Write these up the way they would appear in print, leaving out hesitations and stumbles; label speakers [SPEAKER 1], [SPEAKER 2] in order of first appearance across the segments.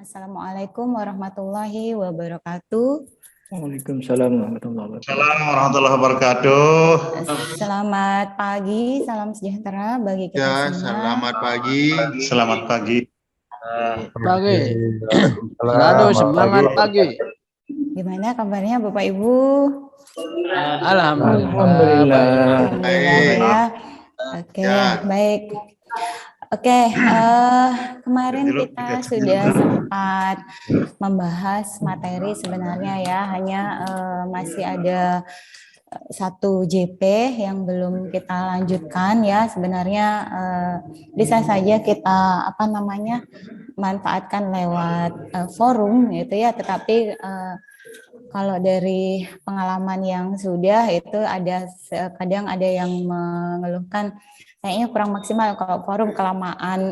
[SPEAKER 1] Assalamualaikum warahmatullahi wabarakatuh.
[SPEAKER 2] Waalaikumsalam warahmatullahi wabarakatuh.
[SPEAKER 3] Assalamualaikum warahmatullahi wabarakatuh.
[SPEAKER 1] Selamat pagi, salam sejahtera bagi kita
[SPEAKER 3] Ya,
[SPEAKER 1] semua.
[SPEAKER 3] selamat pagi. Selamat pagi.
[SPEAKER 4] Pagi. Selalu semangat pagi.
[SPEAKER 1] Gimana kabarnya Bapak Ibu?
[SPEAKER 4] Alhamdulillah.
[SPEAKER 3] Baik.
[SPEAKER 1] Ya. Oke,
[SPEAKER 3] Ya.
[SPEAKER 1] baik. Oke, kemarin kita sudah sempat membahas materi sebenarnya ya, hanya masih ada satu JP yang belum kita lanjutkan ya. Sebenarnya bisa saja kita manfaatkan lewat forum gitu ya, tetapi kalau dari pengalaman yang sudah itu kadang ada yang mengeluhkan kayaknya kurang maksimal kalau forum, kelamaan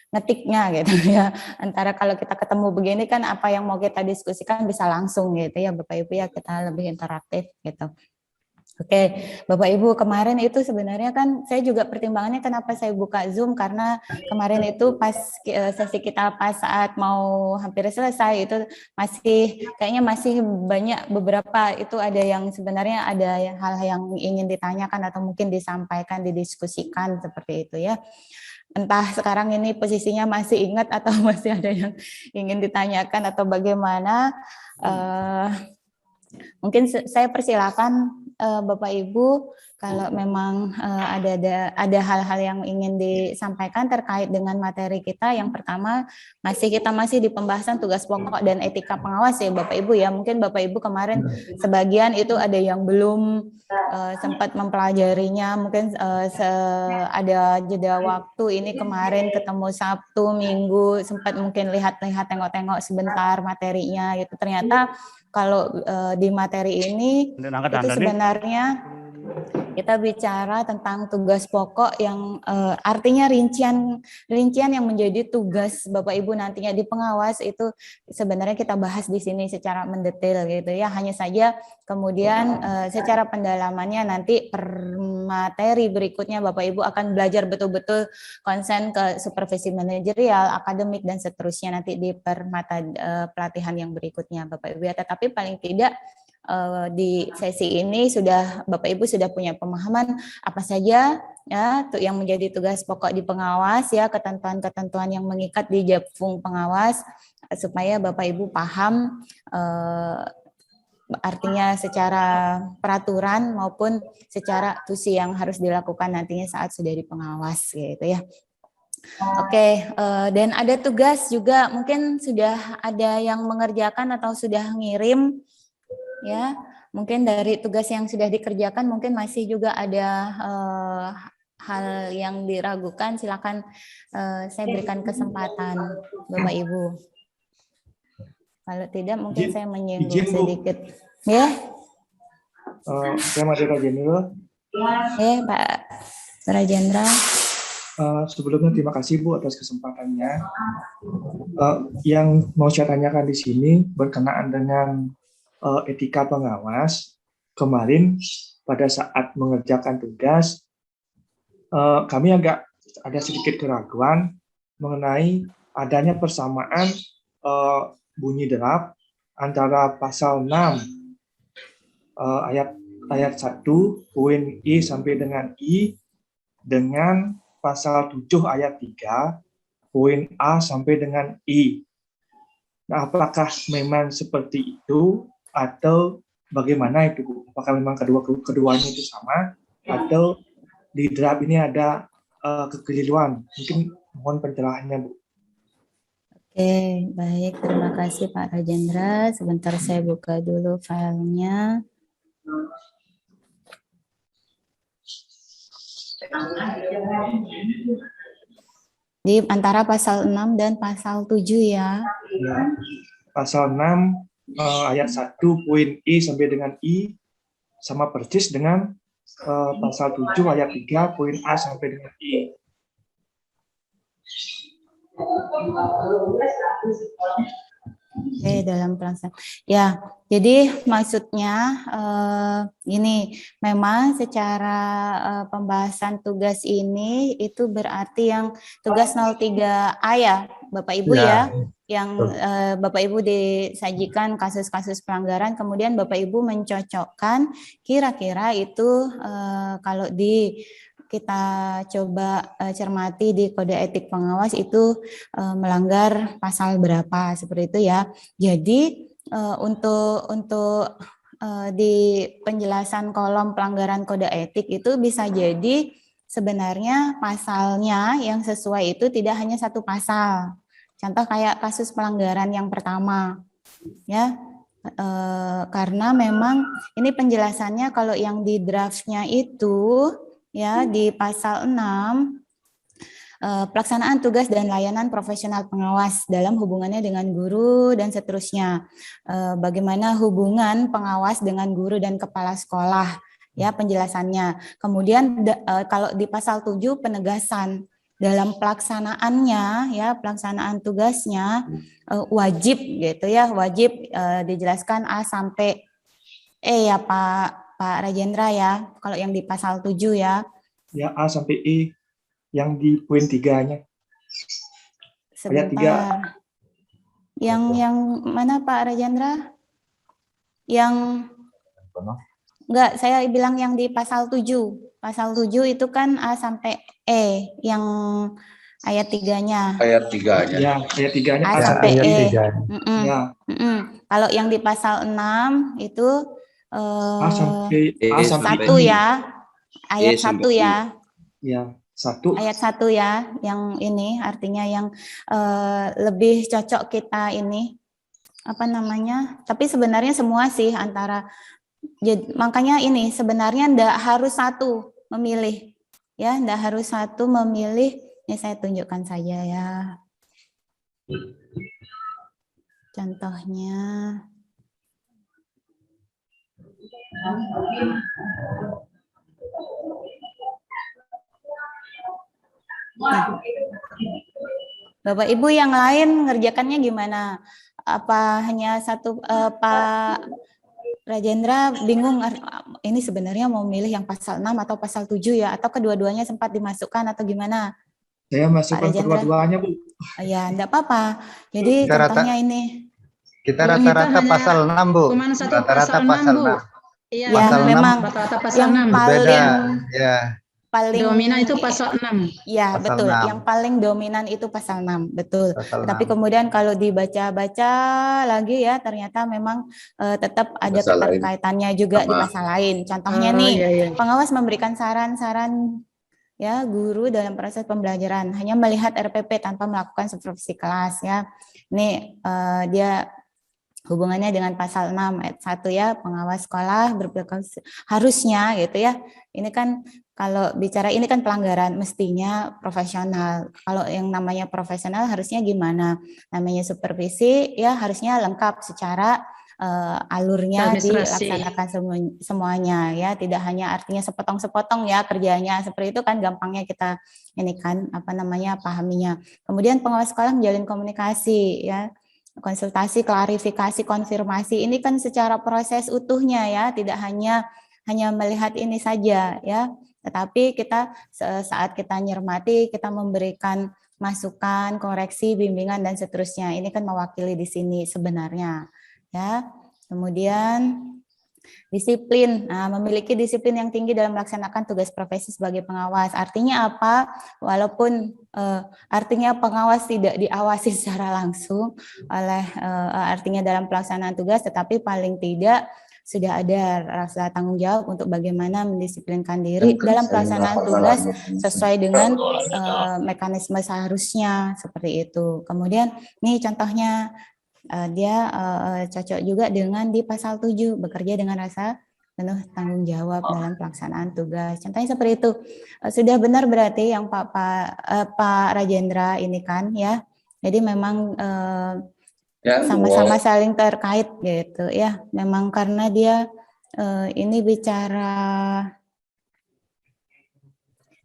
[SPEAKER 1] ngetiknya gitu ya. Antara kalau kita ketemu begini kan apa yang mau kita diskusikan bisa langsung gitu ya Bapak Ibu ya, kita lebih interaktif gitu. Oke, Bapak Ibu, kemarin itu sebenarnya kan saya juga pertimbangannya kenapa saya buka Zoom, karena kemarin itu pas sesi kita pas saat mau hampir selesai itu kayaknya masih banyak beberapa itu ada yang sebenarnya ada hal yang ingin ditanyakan atau mungkin disampaikan, didiskusikan seperti itu ya. Entah sekarang ini posisinya masih ingat atau masih ada yang ingin ditanyakan atau bagaimana. Mungkin saya persilakan Bapak Ibu kalau memang ada hal-hal yang ingin disampaikan terkait dengan materi kita. Yang pertama kita masih di pembahasan tugas pokok dan etika pengawas ya Bapak Ibu ya. Mungkin Bapak Ibu kemarin sebagian itu ada yang belum sempat mempelajarinya. Mungkin ada jeda waktu ini kemarin ketemu Sabtu, Minggu sempat mungkin lihat-lihat tengok-tengok sebentar materinya gitu. Ternyata kalau di materi ini itu sebenarnya kita bicara tentang tugas pokok yang artinya rincian yang menjadi tugas Bapak Ibu nantinya di pengawas itu sebenarnya kita bahas di sini secara mendetail gitu ya. Hanya saja kemudian secara pendalamannya nanti per materi berikutnya Bapak Ibu akan belajar betul-betul konsen ke supervisi manajerial, akademik dan seterusnya nanti di permata pelatihan yang berikutnya Bapak Ibu ya. Tetapi paling tidak di sesi ini Bapak Ibu sudah punya pemahaman apa saja ya yang menjadi tugas pokok di pengawas ya, ketentuan-ketentuan yang mengikat di Japfung pengawas supaya Bapak Ibu paham artinya secara peraturan maupun secara tusi yang harus dilakukan nantinya saat sudah di pengawas gitu ya. Oke, dan ada tugas juga mungkin sudah ada yang mengerjakan atau sudah ngirim ya, mungkin dari tugas yang sudah dikerjakan mungkin masih juga ada hal yang diragukan. Silakan saya berikan kesempatan Bapak Ibu. Kalau tidak mungkin saya menyinggung sedikit. Ya.
[SPEAKER 2] Saya Madira Jenderal.
[SPEAKER 1] Ya Pak Rajendra.
[SPEAKER 2] Sebelumnya terima kasih Bu atas kesempatannya. Yang mau saya tanyakan di sini berkenaan dengan etika pengawas. Kemarin pada saat mengerjakan tugas, kami agak ada sedikit keraguan mengenai adanya persamaan bunyi derap antara pasal 6 ayat 1 poin I sampai dengan I dengan pasal 7 ayat 3 poin A sampai dengan I. Nah, apakah memang seperti itu atau bagaimana itu Bu? Apakah memang keduanya itu sama atau di draft ini ada kekeliruan? Mungkin mohon pencerahannya Bu.
[SPEAKER 1] Oke, baik, terima kasih Pak Rajendra. Sebentar saya buka dulu filenya. Di antara pasal 6 dan pasal 7 ya.
[SPEAKER 2] Ya, pasal 6 ayat 1 poin I sampai dengan I sama persis dengan pasal 7 ayat 3 poin A sampai dengan I.
[SPEAKER 1] Oke, dalam pelaksanaan. Ya, jadi maksudnya ini memang secara pembahasan tugas ini itu berarti yang tugas 03A ya, Bapak Ibu ya, yang Bapak Ibu disajikan kasus-kasus pelanggaran, kemudian Bapak Ibu mencocokkan kira-kira itu kalau kita coba cermati di kode etik pengawas itu melanggar pasal berapa seperti itu ya. Jadi untuk di penjelasan kolom pelanggaran kode etik itu bisa jadi sebenarnya pasalnya yang sesuai itu tidak hanya satu pasal. Contoh kayak kasus pelanggaran yang pertama ya. Karena memang ini penjelasannya kalau yang di draftnya itu ya di pasal 6 pelaksanaan tugas dan layanan profesional pengawas dalam hubungannya dengan guru dan seterusnya. Bagaimana hubungan pengawas dengan guru dan kepala sekolah ya penjelasannya. Kemudian kalau di pasal 7 penegasan dalam pelaksanaannya ya pelaksanaan tugasnya wajib gitu ya, wajib dijelaskan A sampai E ya Pak Rajendra ya, kalau yang di pasal 7 ya.
[SPEAKER 2] Ya, A sampai E yang di poin 3-nya. Ayat 3.
[SPEAKER 1] Yang mana Pak Rajendra? Yang enggak, saya bilang yang di pasal 7. Pasal 7 itu kan A sampai E, yang ayat 3-nya.
[SPEAKER 5] Ayat 3-nya.
[SPEAKER 2] Ya, ayat 3-nya
[SPEAKER 1] A sampai E.
[SPEAKER 2] Ya.
[SPEAKER 1] Kalau yang di pasal 6 itu
[SPEAKER 2] A sampai
[SPEAKER 1] satu ya, ayat 1 ya.
[SPEAKER 2] Ya, 1.
[SPEAKER 1] Ayat 1 ya, yang ini artinya yang lebih cocok kita ini apa namanya? Tapi sebenarnya semua sih antara, makanya ini sebenarnya ndak harus satu memilih, ya, ndak harus satu memilih. Ini saya tunjukkan saja ya. Contohnya. Nah, Bapak Ibu yang lain ngerjakannya gimana? Apa hanya satu Pak Rajendra bingung ini sebenarnya mau milih yang pasal 6 atau pasal 7 ya, atau kedua-duanya sempat dimasukkan atau gimana?
[SPEAKER 2] Saya masukkan kedua-duanya, Bu.
[SPEAKER 1] Ya, enggak apa-apa. Jadi contohnya ini.
[SPEAKER 6] Kita rata-rata pasal 6, Bu.
[SPEAKER 7] Cuma satu
[SPEAKER 6] Rata-rata
[SPEAKER 7] pasal 6, Bu.
[SPEAKER 1] Iya,
[SPEAKER 6] pasal
[SPEAKER 1] memang
[SPEAKER 7] rata-rata pasal
[SPEAKER 1] yang
[SPEAKER 7] 6.
[SPEAKER 1] paling
[SPEAKER 7] dominan itu pasal 6.
[SPEAKER 1] Ya,
[SPEAKER 6] Pasal
[SPEAKER 1] betul.
[SPEAKER 6] 6.
[SPEAKER 1] Yang paling dominan itu pasal 6, betul.
[SPEAKER 6] Pasal
[SPEAKER 1] Tapi
[SPEAKER 6] 6.
[SPEAKER 1] kemudian kalau dibaca-baca lagi ya, ternyata memang tetap ada
[SPEAKER 5] Pasal lain.
[SPEAKER 1] keterkaitannya juga di pasal lain. Contohnya nih,
[SPEAKER 7] Iya.
[SPEAKER 1] pengawas memberikan saran-saran ya guru dalam proses pembelajaran, hanya melihat RPP tanpa melakukan supervisi kelas ya. Ini dia hubungannya dengan pasal 6 ayat 1 ya, pengawas sekolah berperilaku harusnya gitu ya. Ini kan kalau bicara ini kan pelanggaran mestinya profesional. Kalau yang namanya profesional harusnya gimana? Namanya supervisi ya harusnya lengkap secara alurnya dilaksanakan semuanya ya, tidak hanya artinya sepotong-sepotong ya kerjanya, seperti itu kan gampangnya kita ini kan apa namanya pahaminya. Kemudian pengawas sekolah menjalin komunikasi ya, konsultasi, klarifikasi, konfirmasi, ini kan secara proses utuhnya ya, tidak hanya melihat ini saja ya, tetapi kita saat kita nyermati, kita memberikan masukan, koreksi, bimbingan dan seterusnya. Ini kan mewakili di sini sebenarnya ya. Kemudian disiplin, memiliki disiplin yang tinggi dalam melaksanakan tugas profesi sebagai pengawas. Artinya apa? Walaupun artinya pengawas tidak diawasi secara langsung oleh artinya dalam pelaksanaan tugas, tetapi paling tidak sudah ada rasa tanggung jawab untuk bagaimana mendisiplinkan diri dalam pelaksanaan tugas sesuai dengan mekanisme seharusnya seperti itu. Kemudian nih contohnya dia cocok juga dengan di pasal 7, bekerja dengan rasa penuh tanggung jawab dalam pelaksanaan tugas. Contohnya seperti itu. Sudah benar berarti yang Pak Rajendra ini kan ya. Jadi memang sama-sama saling terkait gitu ya. Memang karena dia ini bicara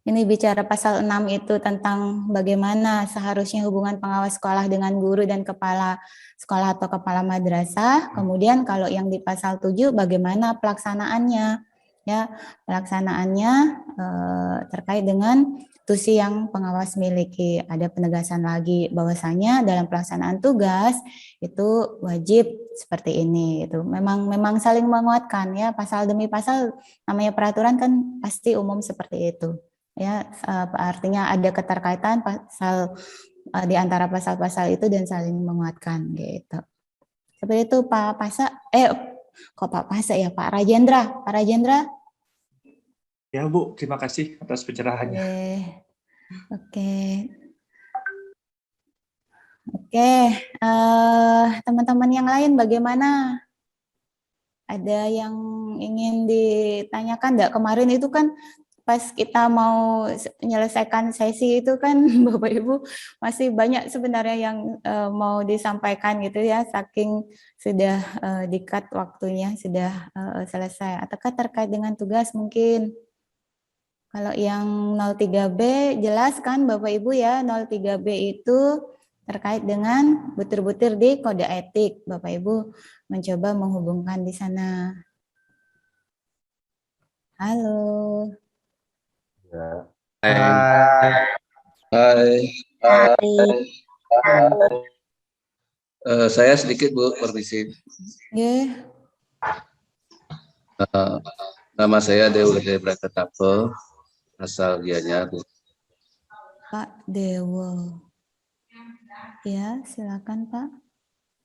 [SPEAKER 1] Ini bicara pasal 6 itu tentang bagaimana seharusnya hubungan pengawas sekolah dengan guru dan kepala sekolah atau kepala madrasah. Kemudian kalau yang di pasal 7 bagaimana pelaksanaannya. Ya, pelaksanaannya terkait dengan tusi yang pengawas miliki. Ada penegasan lagi bahwasanya dalam pelaksanaan tugas itu wajib seperti ini. Itu memang saling menguatkan ya, pasal demi pasal, namanya peraturan kan pasti umum seperti itu. Ya, artinya ada keterkaitan pasal di antara pasal-pasal itu dan saling menguatkan gitu. Seperti itu Pak Pasa, kok Pak Pasa ya, Pak Rajendra. Pak Rajendra?
[SPEAKER 2] Ya Bu, terima kasih atas pencerahannya.
[SPEAKER 1] Oke. Teman-teman yang lain bagaimana? Ada yang ingin ditanyakan enggak? Kemarin itu kan pas kita mau menyelesaikan sesi itu kan Bapak Ibu masih banyak sebenarnya yang mau disampaikan gitu ya, saking sudah di-cut waktunya, sudah selesai. Ataukah terkait dengan tugas mungkin? Kalau yang 03B jelas kan Bapak Ibu ya, 03B itu terkait dengan butir-butir di kode etik. Bapak Ibu mencoba menghubungkan di sana. Halo.
[SPEAKER 5] Hai.
[SPEAKER 1] Hai.
[SPEAKER 5] Saya sedikit Bu, permisi.
[SPEAKER 1] Yeah.
[SPEAKER 5] Nama saya Dewa Gede Braketape, asal Gianyar Bu.
[SPEAKER 1] Pak Dewo. Ya, silakan Pak.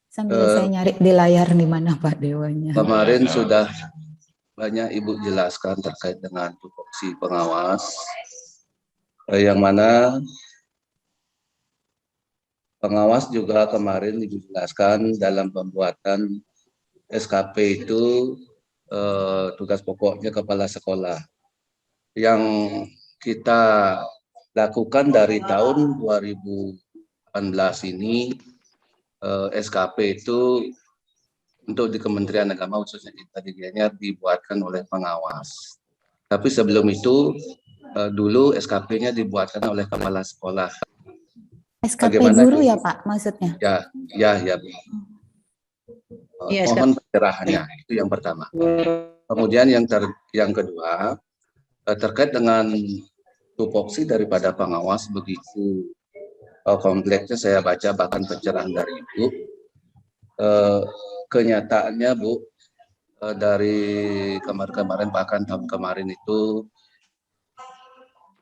[SPEAKER 1] Sambil saya nyari di layar di mana Pak Dewonya.
[SPEAKER 5] Kemarin sudah banyak Ibu jelaskan terkait dengan tupoksi pengawas, yang mana pengawas juga kemarin dijelaskan dalam pembuatan SKP itu tugas pokoknya kepala sekolah. Yang kita lakukan dari tahun 2018 ini, SKP itu untuk di Kementerian Agama khususnya di Gianyar dibuatkan oleh pengawas. Tapi sebelum itu dulu SKP-nya dibuatkan oleh kepala sekolah.
[SPEAKER 1] SKP
[SPEAKER 5] Bagaimana
[SPEAKER 1] guru ya Pak maksudnya?
[SPEAKER 5] Ya. Mohon pencerahannya, itu yang pertama. Kemudian yang kedua, terkait dengan tupoksi daripada pengawas begitu kompleksnya, saya baca bahkan pencerahan dari Ibu. Kenyataannya Bu, dari kemarin bahkan tahun kemarin itu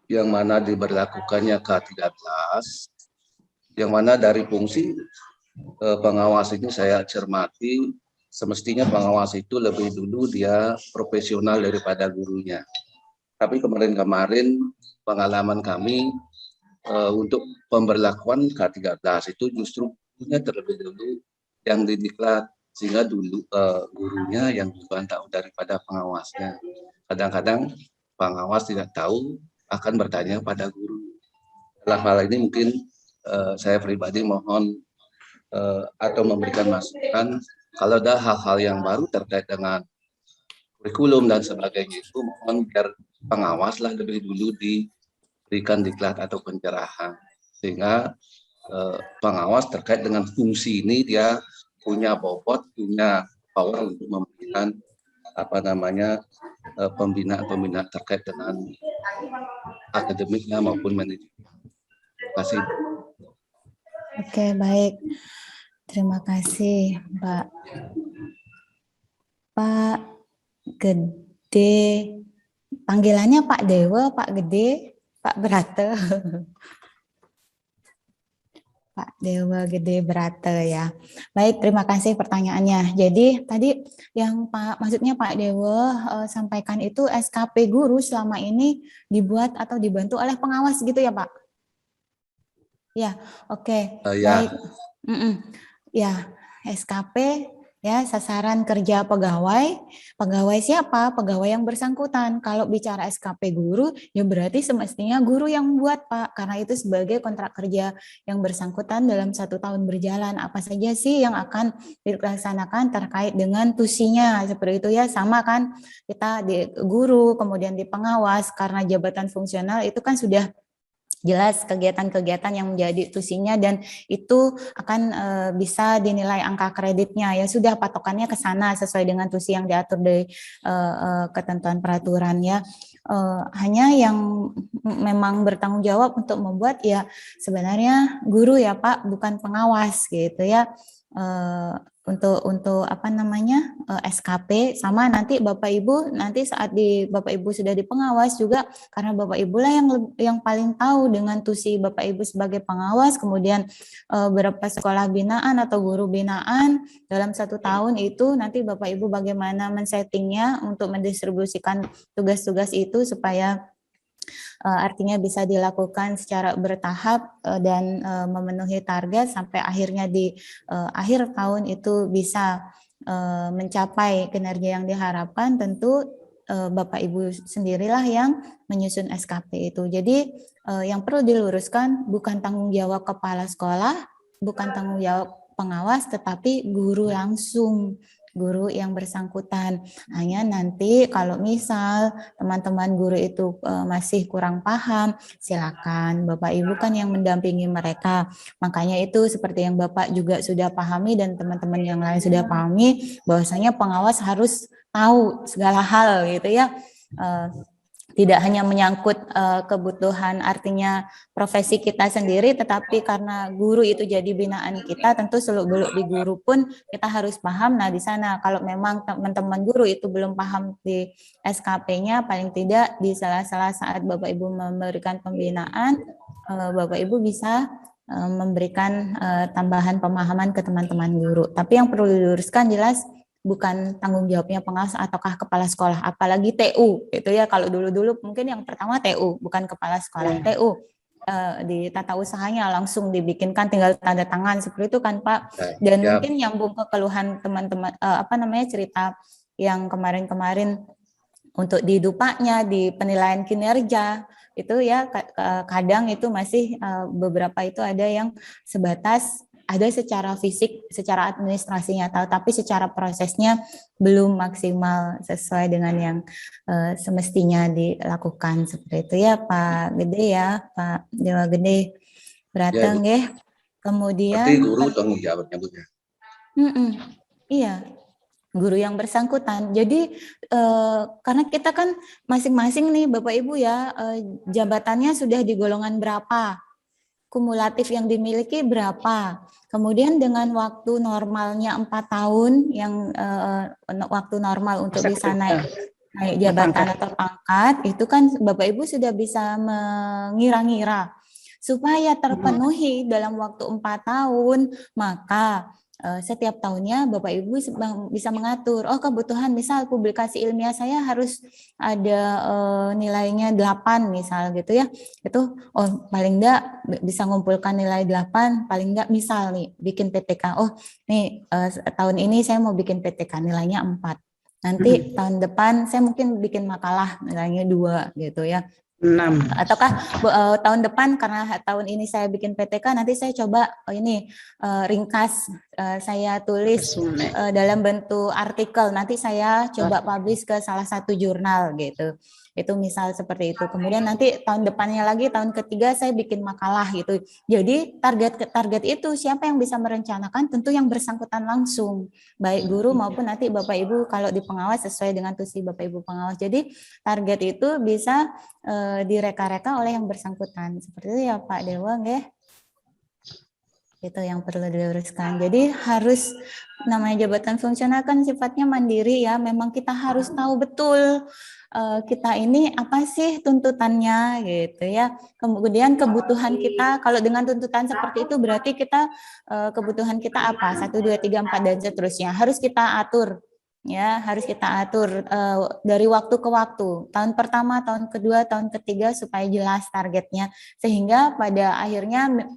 [SPEAKER 5] yang mana diberlakukannya K13, yang mana dari fungsi pengawas ini saya cermati semestinya pengawas itu lebih dulu dia profesional daripada gurunya. Tapi kemarin pengalaman kami untuk pemberlakuan K13 itu justru gurunya terlebih dulu yang didiklat, sehingga dulu gurunya yang duluan tahu daripada pengawasnya. Kadang-kadang pengawas tidak tahu, akan bertanya pada guru. Dalam hal ini mungkin saya pribadi mohon atau memberikan masukan kalau ada hal-hal yang baru terkait dengan kurikulum dan sebagainya, itu mohon biar pengawas lah lebih dulu diberikan diklat atau pencerahan, sehingga pengawas terkait dengan fungsi ini dia punya bobot, punya power untuk memberikan pembinaan terkait dengan akademiknya maupun manajemen. Terima kasih.
[SPEAKER 1] Oke, baik. Terima kasih Pak. Pak Gede, panggilannya Pak Dewa, Pak Gede, Pak Brate. Pak Dewa Gede Brate ya. Baik, terima kasih pertanyaannya. Jadi tadi yang maksudnya Pak Dewa sampaikan itu SKP guru selama ini dibuat atau dibantu oleh pengawas gitu ya Pak? Ya, oke.
[SPEAKER 5] Ya.
[SPEAKER 1] Baik. Ya, SKP ya sasaran kerja pegawai. Pegawai siapa? Pegawai yang bersangkutan. Kalau bicara SKP guru, ya berarti semestinya guru yang buat, Pak, karena itu sebagai kontrak kerja yang bersangkutan dalam 1 tahun berjalan. Apa saja sih yang akan dilaksanakan terkait dengan tusinya, seperti itu ya. Sama kan kita di guru, kemudian di pengawas, karena jabatan fungsional itu kan sudah jelas kegiatan-kegiatan yang menjadi tusinya dan itu akan bisa dinilai angka kreditnya, ya sudah patokannya ke sana sesuai dengan tusi yang diatur dari ketentuan peraturan ya. Hanya yang memang bertanggung jawab untuk membuat ya sebenarnya guru ya Pak, bukan pengawas gitu ya. Untuk apa namanya SKP sama nanti Bapak Ibu nanti saat Bapak Ibu sudah di pengawas juga, karena Bapak Ibu lah yang paling tahu dengan tusi Bapak Ibu sebagai pengawas, kemudian berapa sekolah binaan atau guru binaan dalam 1 tahun itu, nanti Bapak Ibu bagaimana men-settingnya untuk mendistribusikan tugas-tugas itu supaya artinya bisa dilakukan secara bertahap dan memenuhi target sampai akhirnya di akhir tahun itu bisa mencapai kinerja yang diharapkan. Tentu Bapak Ibu sendirilah yang menyusun SKP itu. Jadi yang perlu diluruskan bukan tanggung jawab kepala sekolah, bukan tanggung jawab pengawas, tetapi guru langsung, guru yang bersangkutan. Hanya nanti kalau misal teman-teman guru itu masih kurang paham, silakan Bapak Ibu kan yang mendampingi mereka. Makanya itu seperti yang Bapak juga sudah pahami dan teman-teman yang lain sudah pahami, bahwasanya pengawas harus tahu segala hal gitu ya. Tidak hanya menyangkut kebutuhan artinya profesi kita sendiri, tetapi karena guru itu jadi binaan kita, tentu seluk-beluk di guru pun kita harus paham. Nah di sana kalau memang teman-teman guru itu belum paham di SKP-nya, paling tidak di sela-sela saat Bapak Ibu memberikan pembinaan, Bapak Ibu bisa memberikan tambahan pemahaman ke teman-teman guru. Tapi yang perlu diluruskan jelas bukan tanggung jawabnya pengawas ataukah kepala sekolah, apalagi TU itu ya. Kalau dulu-dulu mungkin yang pertama TU, bukan kepala sekolah. TU di tata usahanya langsung dibikinkan, tinggal tanda tangan seperti itu kan Pak. Dan mungkin nyambung ke keluhan teman-teman cerita yang kemarin-kemarin untuk di dupanya, di penilaian kinerja itu ya, kadang itu masih beberapa itu ada yang sebatas ada secara fisik, secara administrasinya tahu, tapi secara prosesnya belum maksimal sesuai dengan yang semestinya dilakukan seperti itu ya Pak Gede ya, Pak Dewa Gede. Berateng ya. Kemudian
[SPEAKER 5] berarti guru tanggung jawabnya Bu ya.
[SPEAKER 1] Iya, guru yang bersangkutan. Jadi karena kita kan masing-masing nih Bapak Ibu ya, jabatannya sudah di golongan berapa, kumulatif yang dimiliki berapa, kemudian dengan waktu normalnya 4 tahun yang waktu normal untuk bisa naik jabatan atau pangkat, itu kan Bapak Ibu sudah bisa mengira-ngira supaya terpenuhi dalam waktu 4 tahun, maka setiap tahunnya Bapak Ibu bisa mengatur, oh kebutuhan misal publikasi ilmiah saya harus ada nilainya 8 misal gitu ya, itu oh paling enggak bisa ngumpulkan nilai 8, paling enggak misal nih bikin PTK, oh nih tahun ini saya mau bikin PTK nilainya 4, nanti tahun depan saya mungkin bikin makalah nilainya 2 gitu ya.
[SPEAKER 7] 6.
[SPEAKER 1] Ataukah tahun depan karena tahun ini saya bikin PTK, nanti saya coba ringkas, saya tulis dalam bentuk artikel, nanti saya coba publish ke salah satu jurnal gitu. Itu misal seperti itu. Kemudian nanti tahun depannya lagi, tahun ketiga saya bikin makalah gitu. Jadi target itu siapa yang bisa merencanakan? Tentu yang bersangkutan langsung, baik guru maupun nanti Bapak Ibu kalau di pengawas sesuai dengan tusi Bapak Ibu pengawas. Jadi target itu bisa direka-reka oleh yang bersangkutan. Seperti itu ya Pak Dewa, nggih. Itu yang perlu diluruskan. Jadi harus, namanya jabatan fungsional kan sifatnya mandiri ya. Memang kita harus tahu betul kita ini apa sih tuntutannya gitu ya. Kemudian kebutuhan kita, kalau dengan tuntutan seperti itu berarti kita kebutuhan kita apa? 1, 2, 3, 4 dan seterusnya. Harus kita atur ya harus kita atur dari waktu ke waktu, tahun pertama, tahun kedua, tahun ketiga, supaya jelas targetnya, sehingga pada akhirnya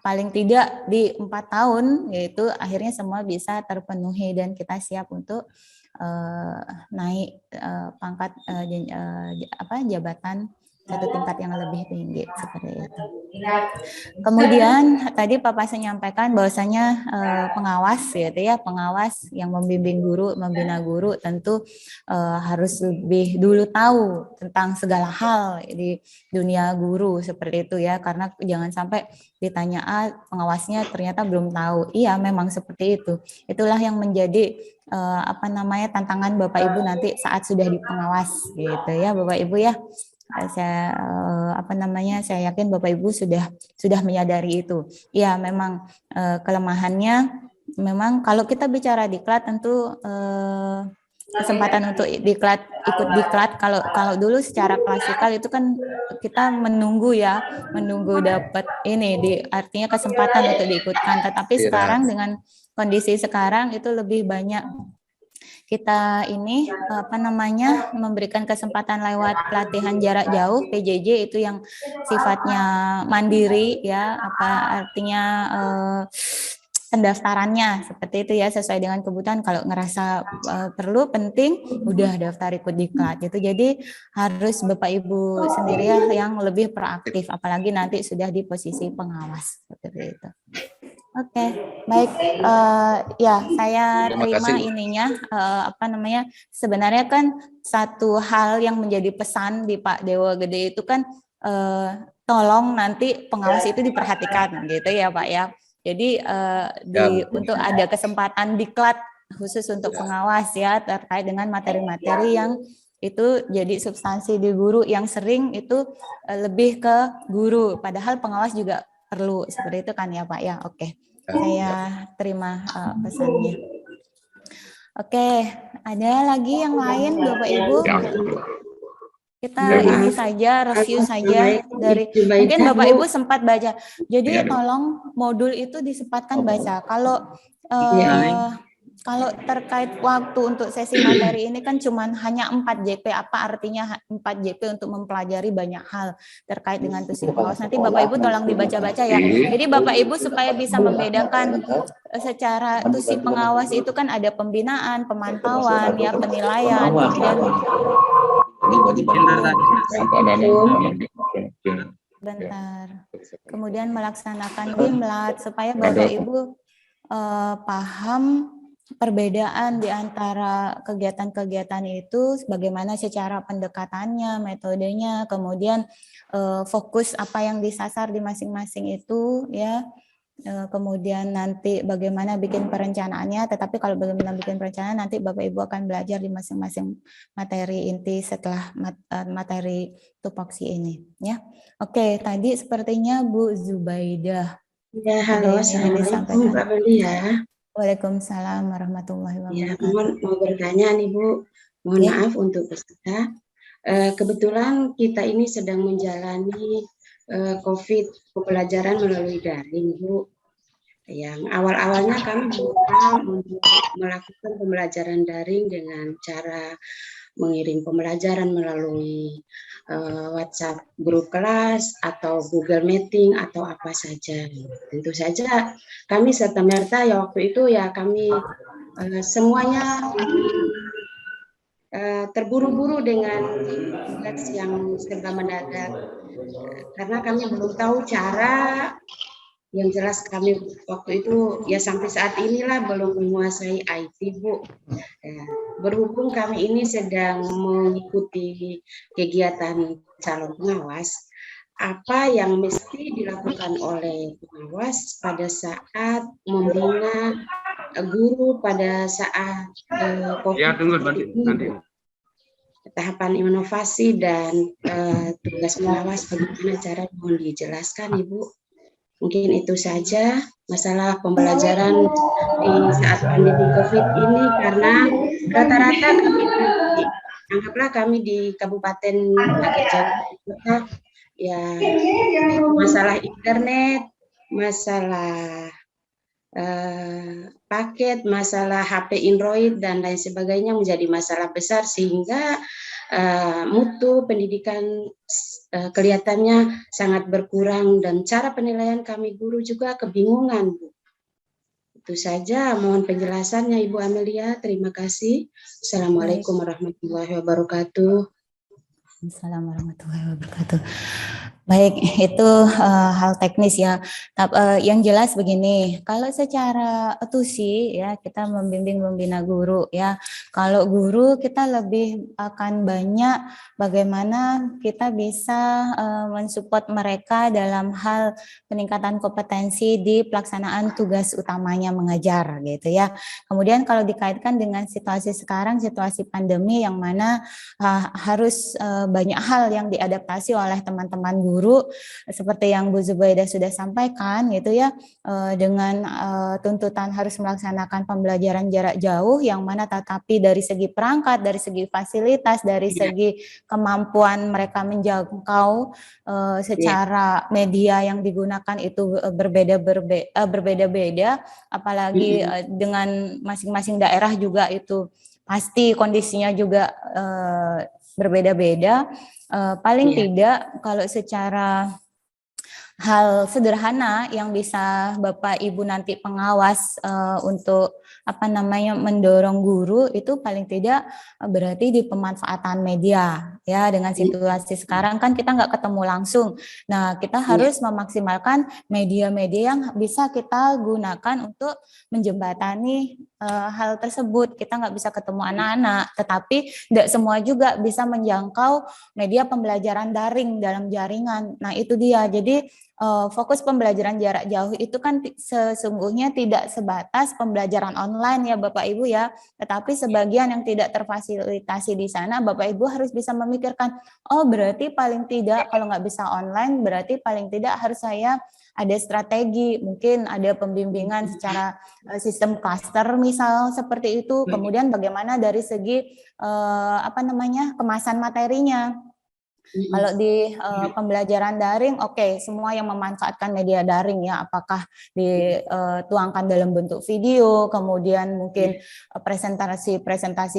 [SPEAKER 1] paling tidak di 4 tahun yaitu akhirnya semua bisa terpenuhi dan kita siap untuk naik pangkat jabatan satu tingkat yang lebih tinggi seperti itu. Kemudian tadi Pak Pasen menyampaikan bahwasanya pengawas gitu ya, pengawas yang membimbing guru, membina guru tentu harus lebih dulu tahu tentang segala hal di dunia guru seperti itu ya, karena jangan sampai ditanya pengawasnya ternyata belum tahu. Iya, memang seperti itu. Itulah yang menjadi tantangan Bapak Ibu nanti saat sudah di pengawas gitu ya Bapak Ibu ya. Saya yakin Bapak Ibu sudah menyadari itu. Ya, memang kelemahannya memang kalau kita bicara diklat tentu kesempatan untuk ikut diklat kalau dulu secara klasikal itu kan kita menunggu dapat artinya kesempatan untuk diikutkan, tetapi sekarang dengan kondisi sekarang itu lebih banyak kita memberikan kesempatan lewat pelatihan jarak jauh PJJ itu yang sifatnya mandiri ya, artinya pendaftarannya seperti itu ya, sesuai dengan kebutuhan. Kalau ngerasa perlu penting udah daftar ikut diklat gitu. Jadi harus Bapak Ibu sendiri ya yang lebih proaktif, apalagi nanti sudah di posisi pengawas seperti itu. Oke, baik. Ya, saya terima ininya. Sebenarnya kan satu hal yang menjadi pesan di Pak Dewa Gede itu kan tolong nanti pengawas itu diperhatikan, gitu ya Pak ya. Jadi untuk ada kesempatan diklat khusus untuk pengawas ya terkait dengan materi-materi yang itu jadi substansi di guru yang sering itu lebih ke guru. Padahal pengawas juga perlu seperti itu kan ya Pak ya. Oke, saya terima pesannya. Oke, ada lagi yang lain Bapak Ibu? Kita ini saja review saja dari mungkin Bapak Ibu sempat baca. Jadi tolong modul itu disempatkan baca. Kalau terkait waktu untuk sesi materi ini kan cuman hanya 4 JP. Apa artinya 4 JP untuk mempelajari banyak hal terkait dengan tusi pengawas? Nanti Bapak Ibu tolong dibaca-baca ya. Jadi Bapak Ibu supaya bisa membedakan secara tusi pengawas itu kan ada pembinaan, pemantauan, ya penilaian, kemudian melaksanakan Dimlat supaya Bapak Ibu paham perbedaan di antara kegiatan-kegiatan itu, bagaimana secara pendekatannya, metodenya, kemudian fokus apa yang disasar di masing-masing itu, ya. Kemudian nanti bagaimana bikin perencanaannya, tetapi kalau bagaimana bikin perencanaan nanti Bapak Ibu akan belajar di masing-masing materi inti setelah materi tupoksi ini, ya. Oke, tadi sepertinya Bu Zubaidah.
[SPEAKER 8] Ya, halo, assalamualaikum Pak Beli ya.
[SPEAKER 1] Waalaikumsalam warahmatullahi wabarakatuh.
[SPEAKER 8] Ya, mau bertanya nih Bu, mohon maaf untuk peserta. Kebetulan kita ini sedang menjalani COVID pembelajaran melalui daring Bu. Yang awal-awalnya kami berusaha untuk melakukan pembelajaran daring dengan cara mengirim pembelajaran melalui WhatsApp grup kelas atau Google Meeting atau apa saja. Tentu saja kami serta-merta ya waktu itu ya kami semuanya terburu-buru dengan tugas yang serba mendadak karena kami belum tahu cara. Yang jelas kami waktu itu ya sampai saat inilah belum menguasai IT Bu. Ya, berhubung kami ini sedang mengikuti kegiatan calon pengawas, apa yang mesti dilakukan oleh pengawas pada saat membina guru pada saat COVID ini, tahapan inovasi dan tugas pengawas bagaimana cara mohon dijelaskan Ibu. Mungkin itu saja masalah pembelajaran di saat pandemi COVID ini karena rata-rata anggaplah kami di Kabupaten Jakarta ya masalah internet, masalah paket, masalah HP Android dan lain sebagainya menjadi masalah besar sehingga mutu pendidikan kelihatannya sangat berkurang dan cara penilaian kami guru juga kebingungan, Bu. Itu saja, mohon penjelasannya Ibu Amelia. Terima kasih. Assalamualaikum warahmatullahi wabarakatuh.
[SPEAKER 1] Assalamualaikum warahmatullahi wabarakatuh. Baik, itu hal teknis ya. Yang jelas begini, kalau secara tusi ya kita membimbing membina guru ya. Kalau guru kita lebih akan banyak bagaimana kita bisa mensupport mereka dalam hal peningkatan kompetensi di pelaksanaan tugas utamanya mengajar gitu ya. Kemudian kalau dikaitkan dengan situasi sekarang, situasi pandemi yang mana harus banyak hal yang diadaptasi oleh teman-teman guru seperti yang Bu Zubaidah sudah sampaikan gitu ya, dengan tuntutan harus melaksanakan pembelajaran jarak jauh yang mana tetapi dari segi perangkat, dari segi fasilitas, dari segi kemampuan mereka menjangkau secara media yang digunakan itu berbeda-beda, apalagi dengan masing-masing daerah juga itu pasti kondisinya juga berbeda-beda. Paling tidak kalau secara hal sederhana yang bisa Bapak Ibu nanti pengawas untuk mendorong guru itu paling tidak berarti di pemanfaatan media ya. Dengan situasi sekarang kan kita nggak ketemu langsung. Nah, kita harus memaksimalkan media-media yang bisa kita gunakan untuk menjembatani hal tersebut. Kita nggak bisa ketemu anak-anak, tetapi tidak semua juga bisa menjangkau media pembelajaran daring dalam jaringan. Nah, itu dia. Jadi fokus pembelajaran jarak jauh itu kan sesungguhnya tidak sebatas pembelajaran online ya Bapak Ibu ya, tetapi sebagian yang tidak terfasilitasi di sana Bapak Ibu harus bisa memikirkan, oh berarti paling tidak kalau nggak bisa online berarti paling tidak harus saya ada strategi, mungkin ada pembimbingan secara sistem cluster misal seperti itu. Kemudian bagaimana dari segi kemasan materinya. Kalau di pembelajaran daring, oke, semua yang memanfaatkan media daring ya, apakah dituangkan dalam bentuk video, kemudian mungkin presentasi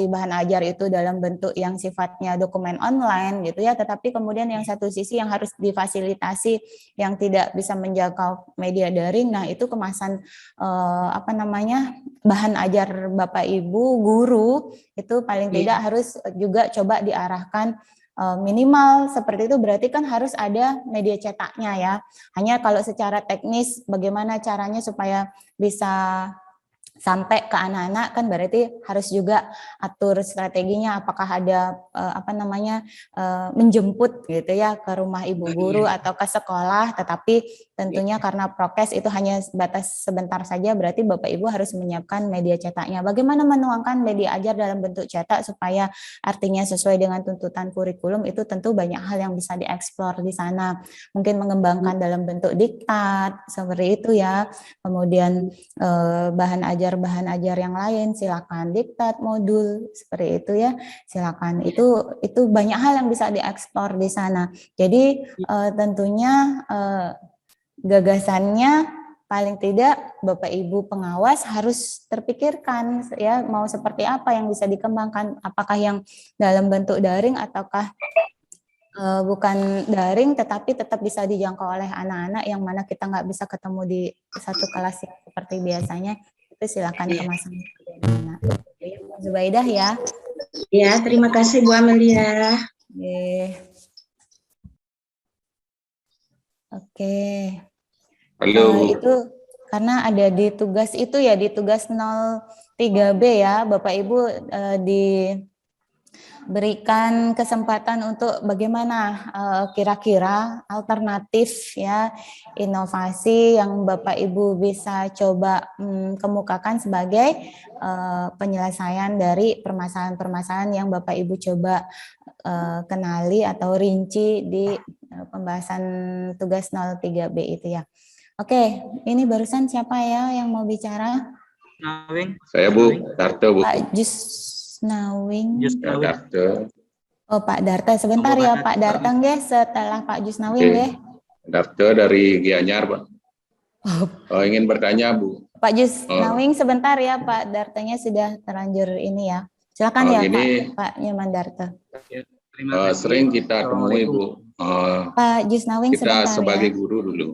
[SPEAKER 1] bahan ajar itu dalam bentuk yang sifatnya dokumen online gitu ya, tetapi kemudian yang satu sisi yang harus difasilitasi yang tidak bisa menjangkau media daring, nah itu kemasan bahan ajar Bapak Ibu guru itu paling tidak harus juga coba diarahkan minimal seperti itu, berarti kan harus ada media cetaknya ya. Hanya kalau secara teknis bagaimana caranya supaya bisa sampai ke anak-anak kan berarti harus juga atur strateginya, apakah ada menjemput gitu ya ke rumah ibu guru atau ke sekolah, tetapi tentunya karena prokes itu hanya batas sebentar saja, berarti Bapak Ibu harus menyiapkan media cetaknya. Bagaimana menuangkan media ajar dalam bentuk cetak supaya artinya sesuai dengan tuntutan kurikulum, itu tentu banyak hal yang bisa dieksplor di sana. Mungkin mengembangkan dalam bentuk diktat seperti itu ya. Kemudian bahan ajar yang lain silakan diktat modul seperti itu ya, silakan. Itu banyak hal yang bisa dieksplor di sana. Jadi tentunya gagasannya paling tidak Bapak Ibu pengawas harus terpikirkan ya, mau seperti apa yang bisa dikembangkan, apakah yang dalam bentuk daring ataukah bukan daring tetapi tetap bisa dijangkau oleh anak-anak yang mana kita nggak bisa ketemu di satu kelas yang seperti biasanya. Itu silakan kemasan bagaimana. Bu Zubaidah ya.
[SPEAKER 8] Ya, terima kasih Bu Amelia.
[SPEAKER 1] Oke.
[SPEAKER 5] Halo.
[SPEAKER 1] Itu karena ada di tugas itu ya, di tugas 03B ya, Bapak Ibu diberikan kesempatan untuk bagaimana kira-kira alternatif ya, inovasi yang Bapak Ibu bisa coba kemukakan sebagai penyelesaian dari permasalahan-permasalahan yang Bapak Ibu coba kenali atau rinci di pembahasan tugas 03B itu ya. Oke, ini barusan siapa ya yang mau bicara?
[SPEAKER 9] Nawing.
[SPEAKER 5] Saya Bu, Darto Bu.
[SPEAKER 1] Pak Jusnawing.
[SPEAKER 5] Darto.
[SPEAKER 1] Oh Pak Darto, sebentar ya Pak Darto nggih, setelah Pak Jusnawing nggih.
[SPEAKER 5] Darto dari Gianyar Pak.
[SPEAKER 9] Oh, ingin bertanya, Bu.
[SPEAKER 1] Pak Jusnawing sebentar ya, Pak Dartanya sudah terlanjur ini ya. Silakan ya,
[SPEAKER 9] Gini,
[SPEAKER 1] Pak Nyoman Darto.
[SPEAKER 9] sering kita temui, Bu.
[SPEAKER 1] Pak Jusnawing
[SPEAKER 9] Kita
[SPEAKER 1] sebentar
[SPEAKER 9] sebagai
[SPEAKER 1] ya.
[SPEAKER 9] guru dulu.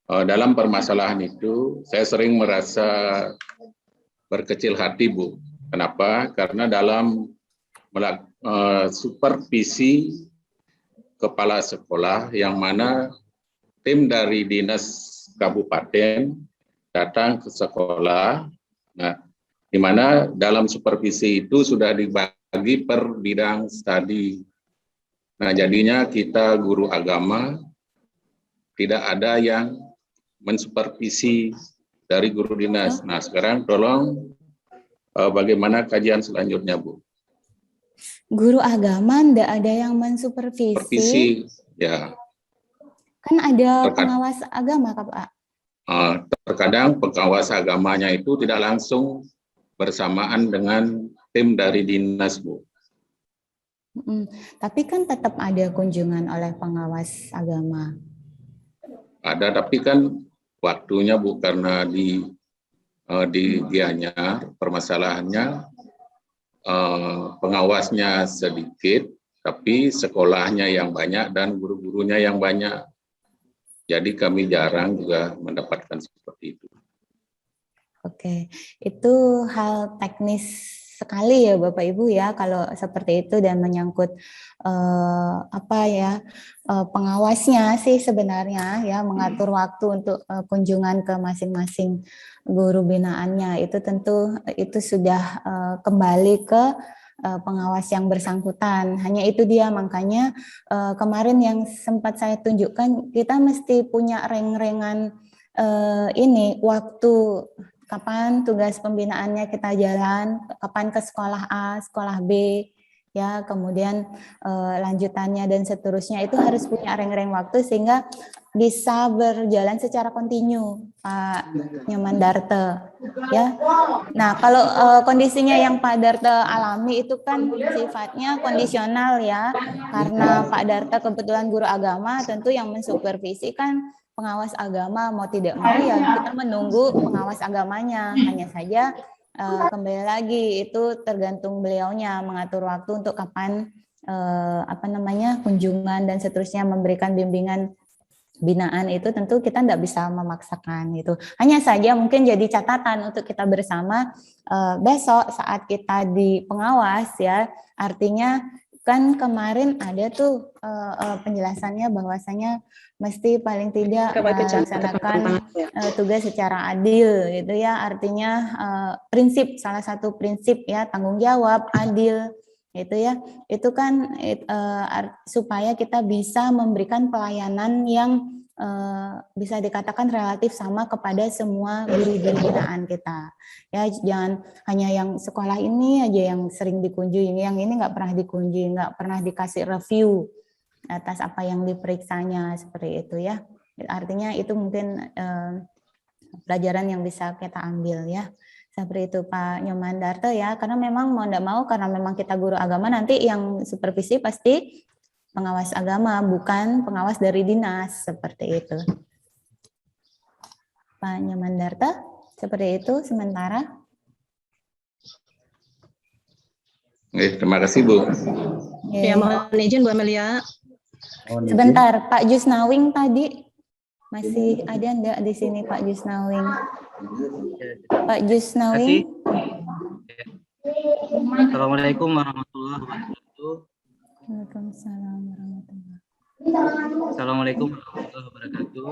[SPEAKER 9] Dalam permasalahan itu, saya sering merasa berkecil hati, Bu. Kenapa? Karena dalam supervisi kepala sekolah yang mana tim dari dinas kabupaten datang ke sekolah, nah, di mana dalam supervisi itu sudah dibagi per bidang studi. Nah, jadinya kita guru agama tidak ada yang mensupervisi dari guru dinas. Nah, sekarang tolong bagaimana kajian selanjutnya, Bu?
[SPEAKER 1] Guru agama tidak ada yang mensupervisi.
[SPEAKER 9] Supervisi, ya.
[SPEAKER 1] Kan ada pengawas agama, Pak.
[SPEAKER 9] Terkadang pengawas agamanya itu tidak langsung bersamaan dengan tim dari dinas, Bu.
[SPEAKER 1] Tapi kan tetap ada kunjungan oleh pengawas agama.
[SPEAKER 9] Ada, tapi kan waktunya, Bu, karena di Gianyar permasalahannya pengawasnya sedikit, tapi sekolahnya yang banyak dan guru-gurunya yang banyak. Jadi kami jarang juga mendapatkan seperti itu.
[SPEAKER 1] Oke, itu hal teknis sekali ya Bapak Ibu ya kalau seperti itu dan menyangkut pengawasnya sih sebenarnya ya mengatur waktu untuk kunjungan ke masing-masing guru binaannya itu tentu itu sudah kembali ke pengawas yang bersangkutan. Hanya itu dia makanya kemarin yang sempat saya tunjukkan kita mesti punya reng-rengan ini waktu kapan tugas pembinaannya kita jalan, kapan ke sekolah A, sekolah B, ya kemudian lanjutannya dan seterusnya itu harus punya reng-reng waktu sehingga bisa berjalan secara kontinu, Pak Nyoman Darto, ya. Nah kalau kondisinya yang Pak Darto alami itu kan sifatnya kondisional ya, karena Pak Darto kebetulan guru agama, tentu yang mensupervisi kan pengawas agama mau tidak mau ya kita menunggu pengawas agamanya, hanya saja kembali lagi itu tergantung beliaunya mengatur waktu untuk kapan kunjungan dan seterusnya memberikan bimbingan binaan itu tentu kita tidak bisa memaksakan itu. Hanya saja mungkin jadi catatan untuk kita bersama besok saat kita di pengawas ya, artinya kan kemarin ada tuh penjelasannya bahwasanya mesti paling tidak melaksanakan tugas secara adil gitu ya, artinya prinsip salah satu prinsip ya tanggung jawab adil gitu ya, itu kan supaya kita bisa memberikan pelayanan yang bisa dikatakan relatif sama kepada semua guru-guru binaan kita ya, jangan hanya yang sekolah ini aja yang sering dikunjungi, yang ini nggak pernah dikunjungi, nggak pernah dikasih review atas apa yang diperiksanya seperti itu ya, artinya itu mungkin pelajaran yang bisa kita ambil ya. Seperti itu Pak Nyoman Darto ya, karena memang mau tidak mau karena memang kita guru agama nanti yang supervisi pasti pengawas agama bukan pengawas dari dinas seperti itu. Pak Nyoman Darto seperti itu sementara.
[SPEAKER 9] Terima kasih Bu.
[SPEAKER 7] Ya mohon izin Bu Amelia.
[SPEAKER 1] Sebentar Pak Jusnawing tadi masih ada enggak di sini Pak Jusnawing? Pak Jusnawing.
[SPEAKER 10] Assalamualaikum warahmatullahi wabarakatuh.
[SPEAKER 1] Waalaikumsalam warahmatullahi.
[SPEAKER 10] Assalamualaikum warahmatullahi wabarakatuh.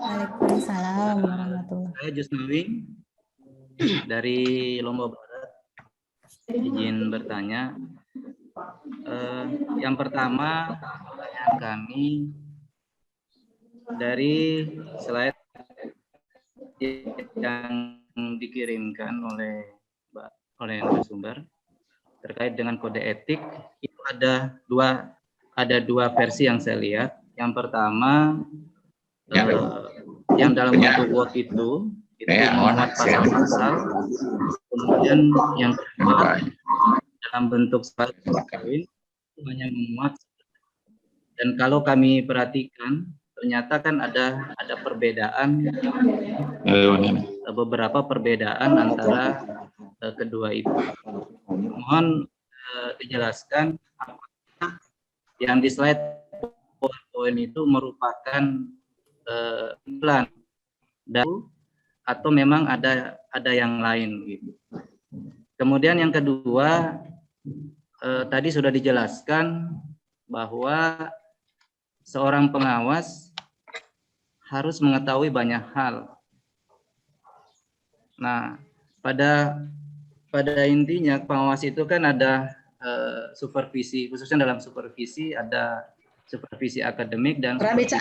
[SPEAKER 1] Waalaikumsalam warahmatullahi.
[SPEAKER 10] Saya Jusnawing dari Lombok Barat. Izin bertanya. Yang pertama pertanyaan kami dari slide yang dikirimkan oleh narasumber terkait dengan kode etik itu ada dua versi yang saya lihat. Yang pertama yang dalam bentuk Word itu memuat pasal-pasal, kemudian yang kedua dalam bentuk slide hanya memuat, dan kalau kami perhatikan ternyata kan ada perbedaan, beberapa perbedaan antara kedua itu. Mohon dijelaskan apakah yang di slide PowerPoint itu merupakan plan atau memang ada yang lain gitu. Kemudian yang kedua, tadi sudah dijelaskan bahwa seorang pengawas harus mengetahui banyak hal. Nah, pada intinya pengawas itu kan ada supervisi, khususnya dalam supervisi ada supervisi akademik dan supervisi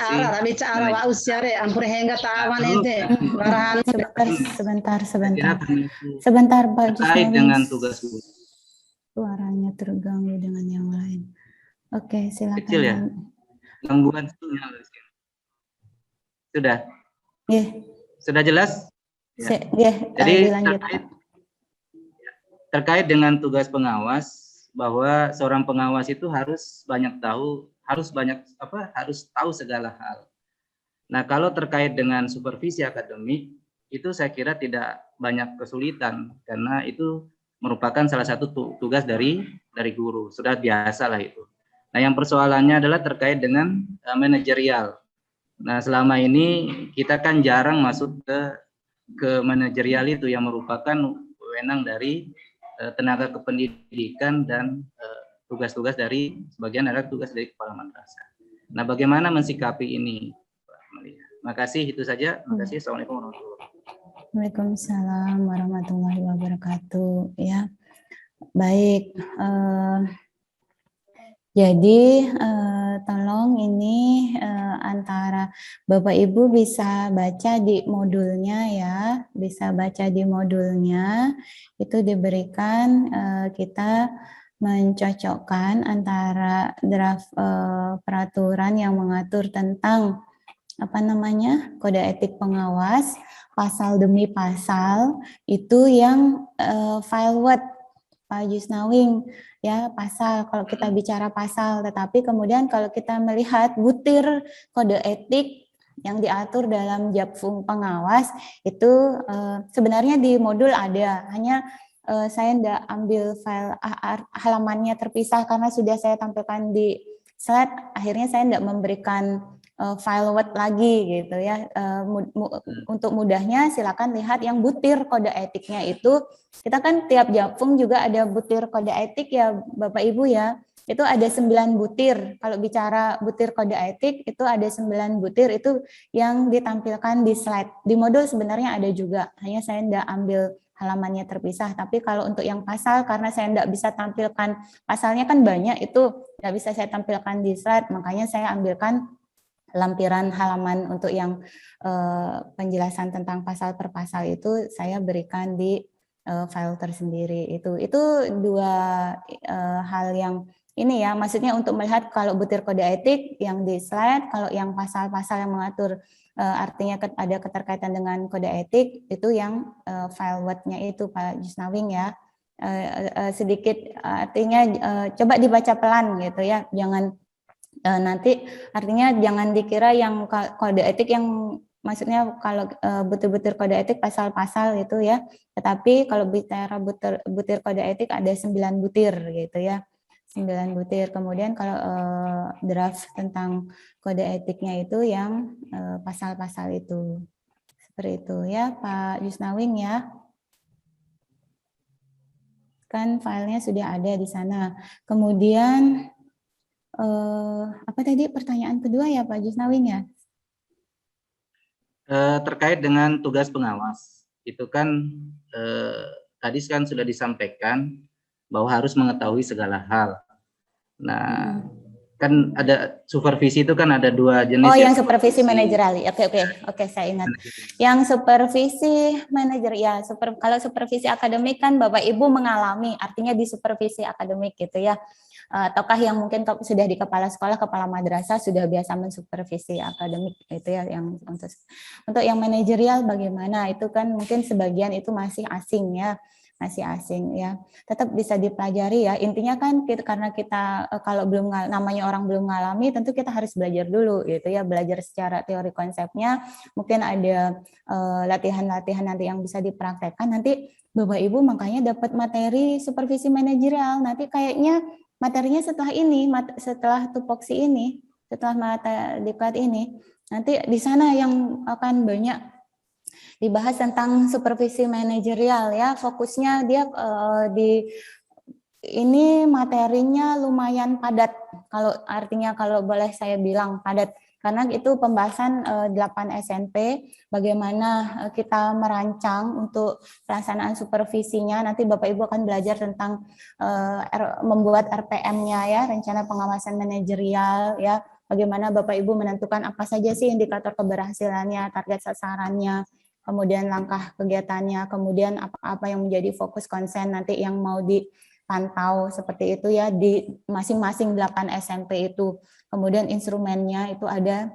[SPEAKER 1] sebentar Pak
[SPEAKER 10] terkait dengan tugas
[SPEAKER 1] suaranya terganggu dengan yang lain. Oke, silakan.
[SPEAKER 10] Kecil ya, gangguan sinyal. Sudah? Sudah jelas? Jadi terkait dengan tugas pengawas, bahwa seorang pengawas itu harus tahu segala hal. Nah, kalau terkait dengan supervisi akademik, itu saya kira tidak banyak kesulitan karena itu merupakan salah satu tugas dari guru, sudah biasa lah itu. Nah, yang persoalannya adalah terkait dengan manajerial. Nah, selama ini kita kan jarang masuk ke manajerial itu yang merupakan wewenang dari tenaga kependidikan dan tugas-tugas dari sebagian adalah tugas dari kepala madrasah. Nah, bagaimana mensikapi ini, Pak Malia? Makasih, itu saja. Makasih. Assalamualaikum warahmatullahi wabarakatuh.
[SPEAKER 1] Waalaikumsalam warahmatullahi wabarakatuh. Ya, baik. Jadi tolong ini antara Bapak Ibu bisa baca di modulnya ya, bisa baca di modulnya. Itu diberikan kita mencocokkan antara draft peraturan yang mengatur tentang kode etik pengawas, pasal demi pasal itu yang file Word Pak Jusnawing ya, pasal kalau kita bicara pasal, tetapi kemudian kalau kita melihat butir kode etik yang diatur dalam Japfung pengawas itu sebenarnya di modul ada, hanya saya tidak ambil file halamannya terpisah karena sudah saya tampilkan di slide, akhirnya saya tidak memberikan file Word lagi gitu ya. Untuk mudahnya silakan lihat yang butir kode etiknya itu. Kita kan tiap Japfung juga ada butir kode etik ya Bapak Ibu ya. Itu ada 9 butir. Kalau bicara butir kode etik itu ada 9 butir, itu yang ditampilkan di slide. Di modul sebenarnya ada juga, hanya saya tidak ambil halamannya terpisah. Tapi kalau untuk yang pasal, karena saya tidak bisa tampilkan pasalnya kan banyak, itu tidak bisa saya tampilkan di slide, makanya saya ambilkan lampiran halaman untuk yang penjelasan tentang pasal per pasal itu saya berikan di file tersendiri. Itu dua hal yang ini ya, maksudnya untuk melihat kalau butir kode etik yang di slide, kalau yang pasal-pasal yang mengatur artinya ada keterkaitan dengan kode etik itu yang file Word-nya itu Pak Jusnawing ya. Sedikit artinya coba dibaca pelan gitu ya, jangan nanti artinya jangan dikira yang kode etik yang maksudnya kalau butir-butir kode etik pasal-pasal itu ya, tetapi kalau bicara butir kode etik ada 9 butir gitu ya, 9 butir. Kemudian kalau draft tentang kode etiknya itu yang pasal-pasal itu, seperti itu ya Pak Jusnawing ya, kan filenya sudah ada di sana. Kemudian apa tadi pertanyaan kedua ya Pak Jusnawing ya?
[SPEAKER 10] Terkait dengan tugas pengawas, itu kan tadi kan sudah disampaikan bahwa harus mengetahui segala hal. Nah, kan ada supervisi itu kan ada 2 jenis.
[SPEAKER 1] Oh, yang supervisi manajerial. Oke, saya ingat. Yang supervisi manajer ya, kalau supervisi akademik kan Bapak Ibu mengalami, artinya di supervisi akademik gitu ya. Ataukah yang mungkin sudah di kepala sekolah, kepala madrasah sudah biasa mensupervisi akademik itu ya, yang untuk yang manajerial bagaimana, itu kan mungkin sebagian itu masih asing ya. masih asing ya. Tetap bisa dipelajari ya. Intinya kan karena kita kalau belum namanya orang belum ngalami, tentu kita harus belajar dulu gitu ya, belajar secara teori konsepnya. Mungkin ada latihan-latihan nanti yang bisa dipraktekkan. Nanti Bapak Ibu makanya dapat materi supervisi manajerial. Nanti kayaknya materinya setelah ini, setelah tupoksi ini, setelah mata diklat ini, nanti di sana yang akan banyak dibahas tentang supervisi manajerial ya. Fokusnya dia di ini materinya lumayan padat. Kalau boleh saya bilang padat, karena itu pembahasan 8 SNP, bagaimana kita merancang untuk pelaksanaan supervisinya. Nanti Bapak Ibu akan belajar tentang membuat RPM-nya ya, rencana pengawasan manajerial ya. Bagaimana Bapak Ibu menentukan apa saja sih indikator keberhasilannya, target sasarannya, kemudian langkah kegiatannya, kemudian apa yang menjadi fokus konsen nanti yang mau dipantau seperti itu ya di masing-masing 8 SMP itu. Kemudian instrumennya itu ada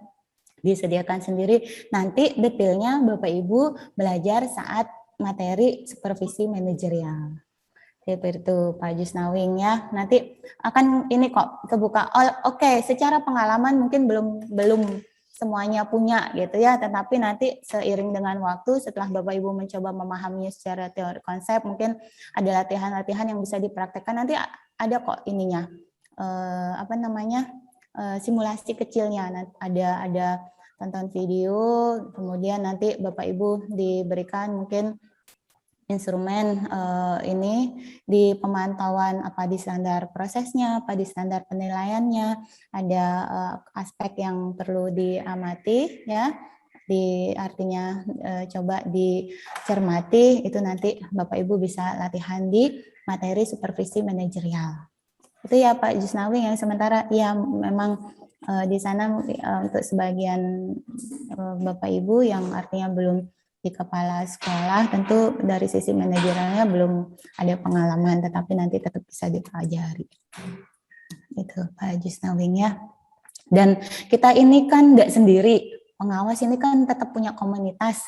[SPEAKER 1] disediakan sendiri. Nanti detailnya Bapak Ibu belajar saat materi supervisi manajerial. Seperti itu Pak Jusnawing ya. Nanti akan ini kok terbuka. Oh, oke, secara pengalaman mungkin belum semuanya punya gitu ya, tetapi nanti seiring dengan waktu setelah Bapak Ibu mencoba memahaminya secara teori konsep, mungkin ada latihan-latihan yang bisa dipraktekkan. Nanti ada kok ininya simulasi kecilnya, ada tonton video, kemudian nanti Bapak Ibu diberikan mungkin instrumen ini di pemantauan apa di standar prosesnya, apa di standar penilaiannya, ada aspek yang perlu diamati ya, artinya coba dicermati, itu nanti Bapak Ibu bisa latihan di materi supervisi manajerial. Itu ya Pak Jusnawi yang sementara ya memang di sana untuk sebagian Bapak Ibu yang artinya belum di kepala sekolah, tentu dari sisi manajerialnya belum ada pengalaman, tetapi nanti tetap bisa dipelajari. Itu Pak Jusnawing ya. Dan kita ini kan nggak sendiri, pengawas ini kan tetap punya komunitas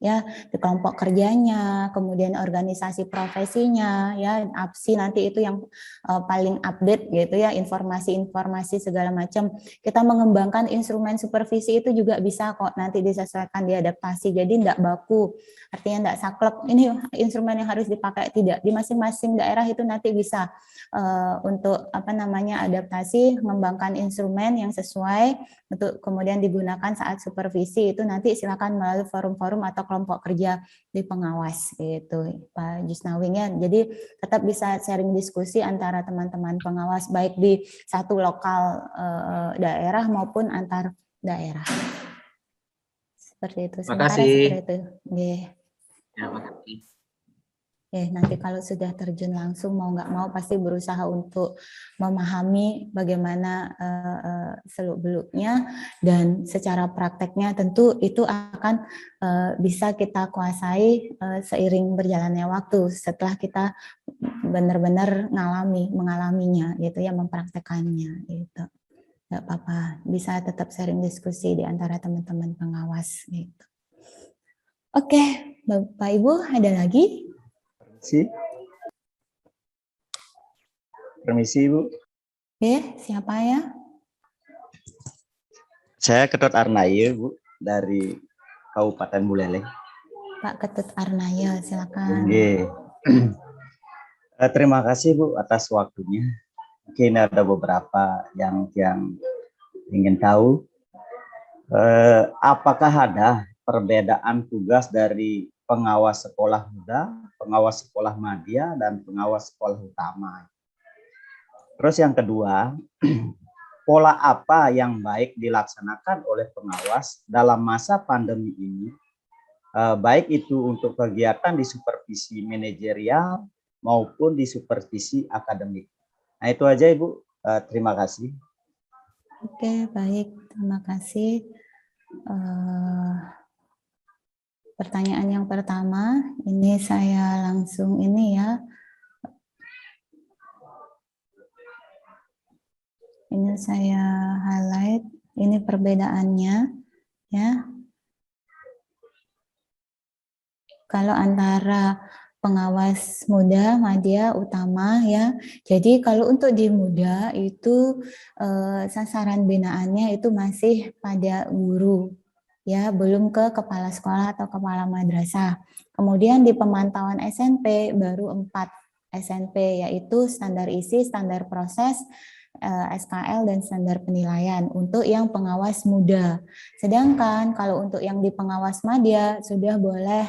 [SPEAKER 1] ya, di kelompok kerjanya, kemudian organisasi profesinya ya, APSI nanti itu yang paling update gitu ya, informasi-informasi segala macam. Kita mengembangkan instrumen supervisi itu juga bisa kok nanti disesuaikan, diadaptasi, jadi enggak baku, artinya enggak saklek ini instrumen yang harus dipakai, tidak, di masing-masing daerah itu nanti bisa untuk adaptasi, mengembangkan instrumen yang sesuai untuk kemudian digunakan saat supervisi. Itu nanti silakan melalui forum-forum atau kelompok kerja di pengawas gitu Pak Jusnawing ya. Jadi tetap bisa sharing diskusi antara teman-teman pengawas baik di satu lokal daerah maupun antar daerah. Seperti itu.
[SPEAKER 10] Terima kasih.
[SPEAKER 1] Seperti itu.
[SPEAKER 10] Ya, makasih.
[SPEAKER 1] Nanti kalau sudah terjun langsung mau nggak mau pasti berusaha untuk memahami bagaimana seluk-beluknya, dan secara prakteknya tentu itu akan bisa kita kuasai seiring berjalannya waktu setelah kita benar-benar mengalaminya gitu ya, mempraktekannya gitu. Nggak apa-apa, bisa tetap sharing diskusi di antara teman-teman pengawas gitu. Oke, Bapak Ibu ada lagi?
[SPEAKER 11] Permisi Bu.
[SPEAKER 1] Siapa ya?
[SPEAKER 11] Saya Ketut Arnaya Bu, dari Kabupaten Buleleng.
[SPEAKER 1] Pak Ketut Arnaya, silakan.
[SPEAKER 11] Terima kasih Bu atas waktunya. Mungkin ada beberapa yang ingin tahu. Apakah ada perbedaan tugas dari pengawas sekolah muda, pengawas sekolah madya, dan pengawas sekolah utama? Terus yang kedua, pola apa yang baik dilaksanakan oleh pengawas dalam masa pandemi ini, baik itu untuk kegiatan di supervisi manajerial maupun di supervisi akademik. Nah itu aja Ibu, terima kasih.
[SPEAKER 1] Oke, baik, terima kasih. Pertanyaan yang pertama, ini saya langsung ini ya. Ini saya highlight, ini perbedaannya ya. Kalau antara pengawas muda, madya, utama ya. Jadi kalau untuk di muda itu sasaran binaannya itu masih pada guru ya, belum ke kepala sekolah atau kepala madrasah. Kemudian di pemantauan SMP baru 4 SMP yaitu standar isi, standar proses, SKL dan standar penilaian untuk yang pengawas muda. Sedangkan kalau untuk yang di pengawas madya sudah boleh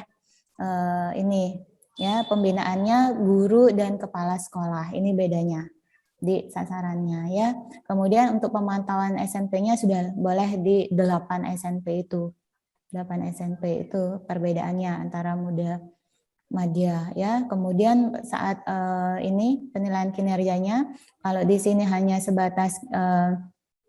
[SPEAKER 1] ini ya, pembinaannya guru dan kepala sekolah. Ini bedanya di sasarannya ya. Kemudian untuk pemantauan SMP-nya sudah boleh di 8 SMP itu. 8 SMP itu perbedaannya antara muda madya ya. Kemudian saat ini penilaian kinerjanya, kalau di sini hanya sebatas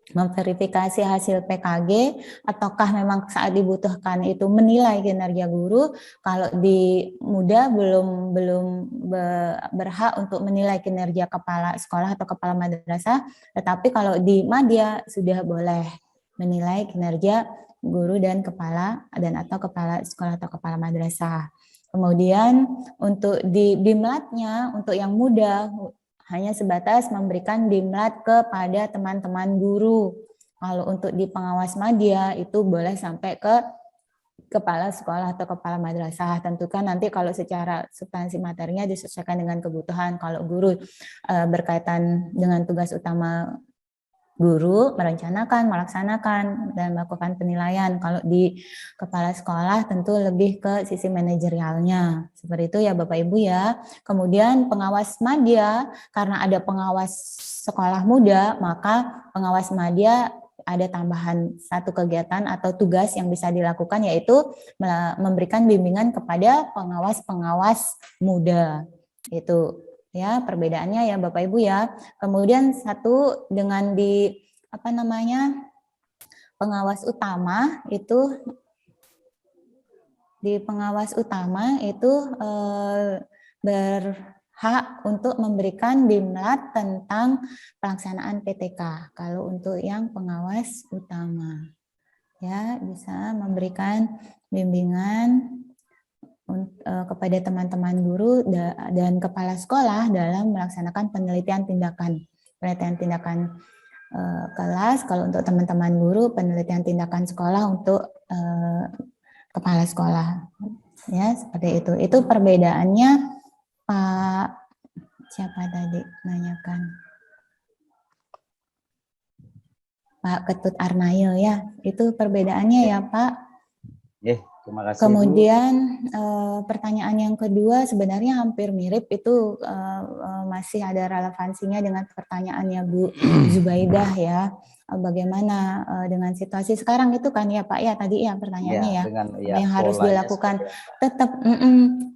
[SPEAKER 1] memverifikasi hasil PKG ataukah memang saat dibutuhkan itu menilai kinerja guru. Kalau di muda belum berhak untuk menilai kinerja kepala sekolah atau kepala madrasah, tetapi kalau di madya sudah boleh menilai kinerja guru dan kepala atau kepala sekolah atau kepala madrasah. Kemudian untuk di BIMLAT-nya untuk yang muda hanya sebatas memberikan BIMLAT kepada teman-teman guru. Kalau untuk di pengawas madya itu boleh sampai ke kepala sekolah atau kepala madrasah. Tentukan nanti kalau secara substansi materinya disesuaikan dengan kebutuhan. Kalau guru berkaitan dengan tugas utama guru, merencanakan, melaksanakan, dan melakukan penilaian. Kalau di kepala sekolah tentu lebih ke sisi manajerialnya. Seperti itu ya Bapak Ibu ya. Kemudian pengawas madya, karena ada pengawas sekolah muda, maka pengawas madya ada tambahan satu kegiatan atau tugas yang bisa dilakukan, yaitu memberikan bimbingan kepada pengawas-pengawas muda. Itu ya perbedaannya ya Bapak Ibu ya. Kemudian satu dengan di pengawas utama itu, di pengawas utama itu berhak untuk memberikan BIMLAT tentang pelaksanaan PTK. Kalau untuk yang pengawas utama ya bisa memberikan bimbingan kepada teman-teman guru dan kepala sekolah dalam melaksanakan penelitian tindakan kelas. Kalau untuk teman-teman guru, penelitian tindakan sekolah untuk kepala sekolah ya, seperti itu. Itu perbedaannya. Pak siapa tadi nanyakan? Pak Ketut Arnail ya, itu perbedaannya ya Pak.
[SPEAKER 11] Terima kasih,
[SPEAKER 1] kemudian pertanyaan yang kedua sebenarnya hampir mirip, itu masih ada relevansinya dengan pertanyaannya Bu Zubaidah ya. Bagaimana dengan situasi sekarang itu kan ya Pak ya, tadi ya pertanyaannya ya, apa yang harus dilakukan.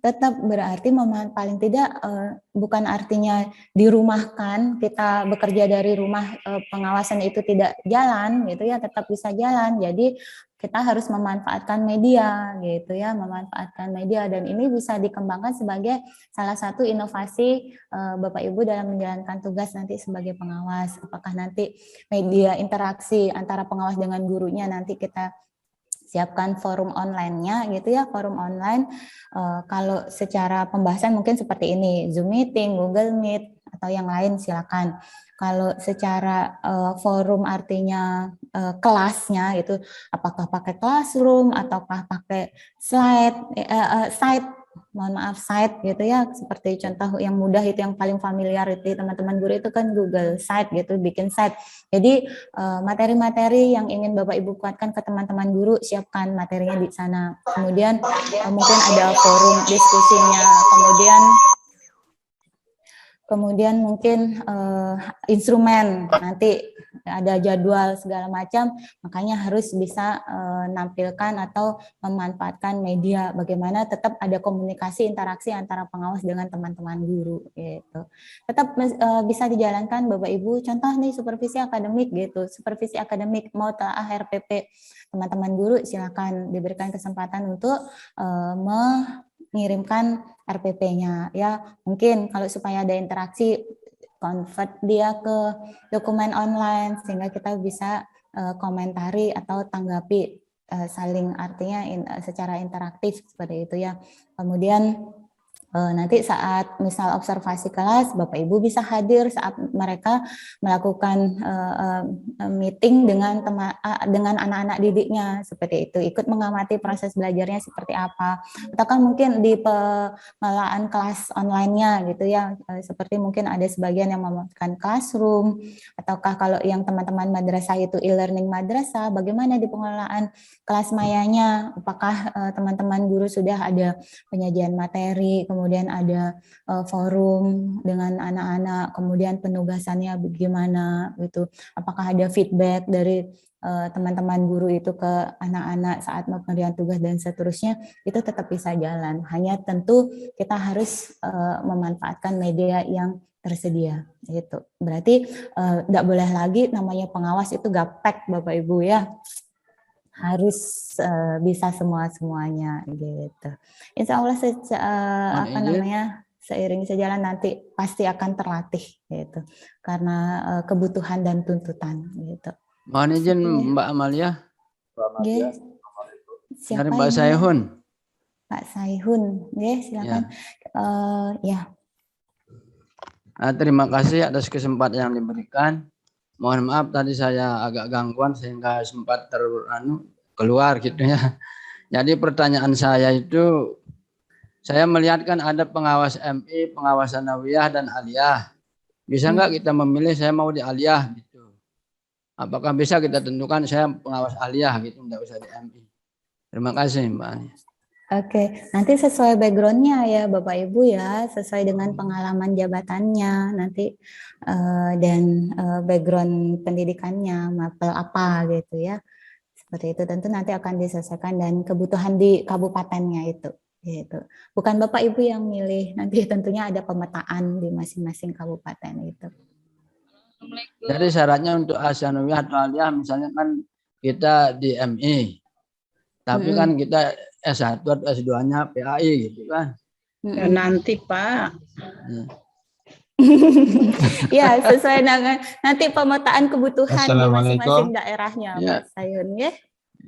[SPEAKER 1] Tetap berarti paling tidak bukan artinya dirumahkan, kita bekerja dari rumah, pengawasan itu tidak jalan gitu ya, tetap bisa jalan. Jadi kita harus memanfaatkan media gitu ya, memanfaatkan media, dan ini bisa dikembangkan sebagai salah satu inovasi Bapak Ibu dalam menjalankan tugas nanti sebagai pengawas. Apakah nanti media interaksi antara pengawas dengan gurunya nanti kita siapkan forum online-nya gitu ya, forum online. Kalau secara pembahasan mungkin seperti ini, Zoom meeting, Google Meet atau yang lain silakan. Kalau secara forum artinya kelasnya itu apakah pakai classroom ataukah pakai site gitu ya, seperti contoh yang mudah itu yang paling familiar itu teman-teman guru itu kan Google Site gitu, bikin site. Jadi materi-materi yang ingin Bapak Ibu kuatkan ke teman-teman guru, siapkan materinya di sana. Kemudian mungkin ada forum diskusinya, kemudian mungkin instrumen, nanti ada jadwal segala macam, makanya harus bisa nampilkan atau memanfaatkan media, bagaimana tetap ada komunikasi interaksi antara pengawas dengan teman-teman guru gitu. Tetap bisa dijalankan Bapak Ibu, contoh nih supervisi akademik gitu, supervisi akademik mau telah RPP teman-teman guru silakan diberikan kesempatan untuk mengirimkan RPP-nya ya. Mungkin kalau supaya ada interaksi, convert dia ke dokumen online sehingga kita bisa komentari atau tanggapi saling, artinya secara interaktif seperti itu ya. Kemudian Nanti saat misal observasi kelas, Bapak Ibu bisa hadir saat mereka melakukan meeting dengan dengan anak-anak didiknya seperti itu, ikut mengamati proses belajarnya seperti apa, atau kan mungkin di pengelolaan kelas online-nya gitu ya, seperti mungkin ada sebagian yang memakai classroom, ataukah kalau yang teman-teman madrasah itu e-learning madrasah, bagaimana di pengelolaan kelas mayanya, apakah teman-teman guru sudah ada penyajian materi, kemudian ada forum dengan anak-anak, kemudian penugasannya bagaimana gitu. Apakah ada feedback dari teman-teman guru itu ke anak-anak saat pemberian tugas dan seterusnya, itu tetap bisa jalan. Hanya tentu kita harus memanfaatkan media yang tersedia gitu. Berarti tidak boleh lagi namanya pengawas itu gaptek Bapak Ibu ya. Harus bisa semuanya gitu. Insya Allah seiring sejalan nanti pasti akan terlatih gitu karena kebutuhan dan tuntutan gitu.
[SPEAKER 4] Mohon izin Mbak Amalia.
[SPEAKER 1] Yes.
[SPEAKER 4] Dari Pak Saihun.
[SPEAKER 1] Pak Saihun, yes, silakan. Ya.
[SPEAKER 4] Terima kasih atas kesempatan yang diberikan. Mohon maaf tadi saya agak gangguan sehingga sempat keluar gitu ya. Jadi pertanyaan saya itu, saya melihat kan ada pengawas MI, pengawas sanawiyah dan aliyah. Bisa nggak kita memilih saya mau di aliyah gitu? Apakah bisa kita tentukan saya pengawas aliyah gitu, nggak usah di MI? Terima kasih Mbak.
[SPEAKER 1] Oke, nanti sesuai backgroundnya ya Bapak Ibu ya, sesuai dengan pengalaman jabatannya nanti dan background pendidikannya, mapel apa gitu ya. Seperti itu tentu nanti akan diselesaikan dan kebutuhan di kabupatennya itu. Gitu. Bukan Bapak Ibu yang milih, nanti tentunya ada pemetaan di masing-masing kabupaten itu.
[SPEAKER 4] Jadi syaratnya untuk asanawiyah atau aliyah misalnya kan kita di MI. Tapi kan kita S1 atau S2-nya PAI gitu kan.
[SPEAKER 7] Nanti Pak.
[SPEAKER 1] Ya, sesuai dengan nanti pemetaan kebutuhan di masing-masing daerahnya
[SPEAKER 4] ya.
[SPEAKER 1] Pak Sayun ya.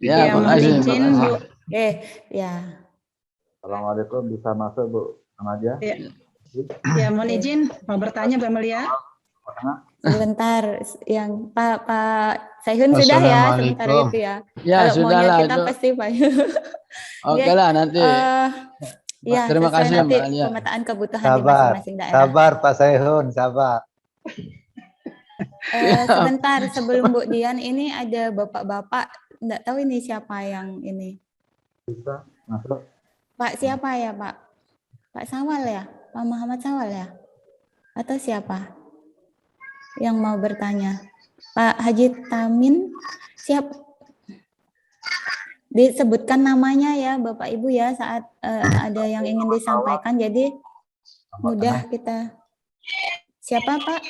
[SPEAKER 4] Ya,
[SPEAKER 7] mohon izin Bu.
[SPEAKER 1] Ya.
[SPEAKER 6] Assalamualaikum, bisa masuk Bu Amalia?
[SPEAKER 7] Ya, mohon izin mau bertanya Mbak Amalia.
[SPEAKER 1] Sebentar, yang Pak Sayun sudah ya sebentar itu ya.
[SPEAKER 4] Ya,
[SPEAKER 1] kalau
[SPEAKER 4] sudah
[SPEAKER 1] maunya
[SPEAKER 4] lah,
[SPEAKER 1] kita
[SPEAKER 4] itu.
[SPEAKER 1] pasti Pak.
[SPEAKER 4] Oke lah nanti.
[SPEAKER 1] Ya,
[SPEAKER 4] terima kasih
[SPEAKER 1] nanti
[SPEAKER 4] Mbak Alia.
[SPEAKER 1] pemetaan kebutuhan
[SPEAKER 6] Sabar,
[SPEAKER 1] di masing-masing daerah.
[SPEAKER 6] sabar Pak Sayun, sabar.
[SPEAKER 1] Sebentar sebelum Bu Dian ini ada bapak-bapak, enggak tahu ini siapa yang ini.
[SPEAKER 6] Bisa masuk.
[SPEAKER 1] Pak siapa ya Pak? Pak Sawal ya? Pak Muhammad Sawal ya? Atau siapa yang mau bertanya? Pak Haji Tamin, siap? Disebutkan namanya ya Bapak Ibu ya saat ada yang ingin disampaikan, jadi mudah kita. Siapa Pak?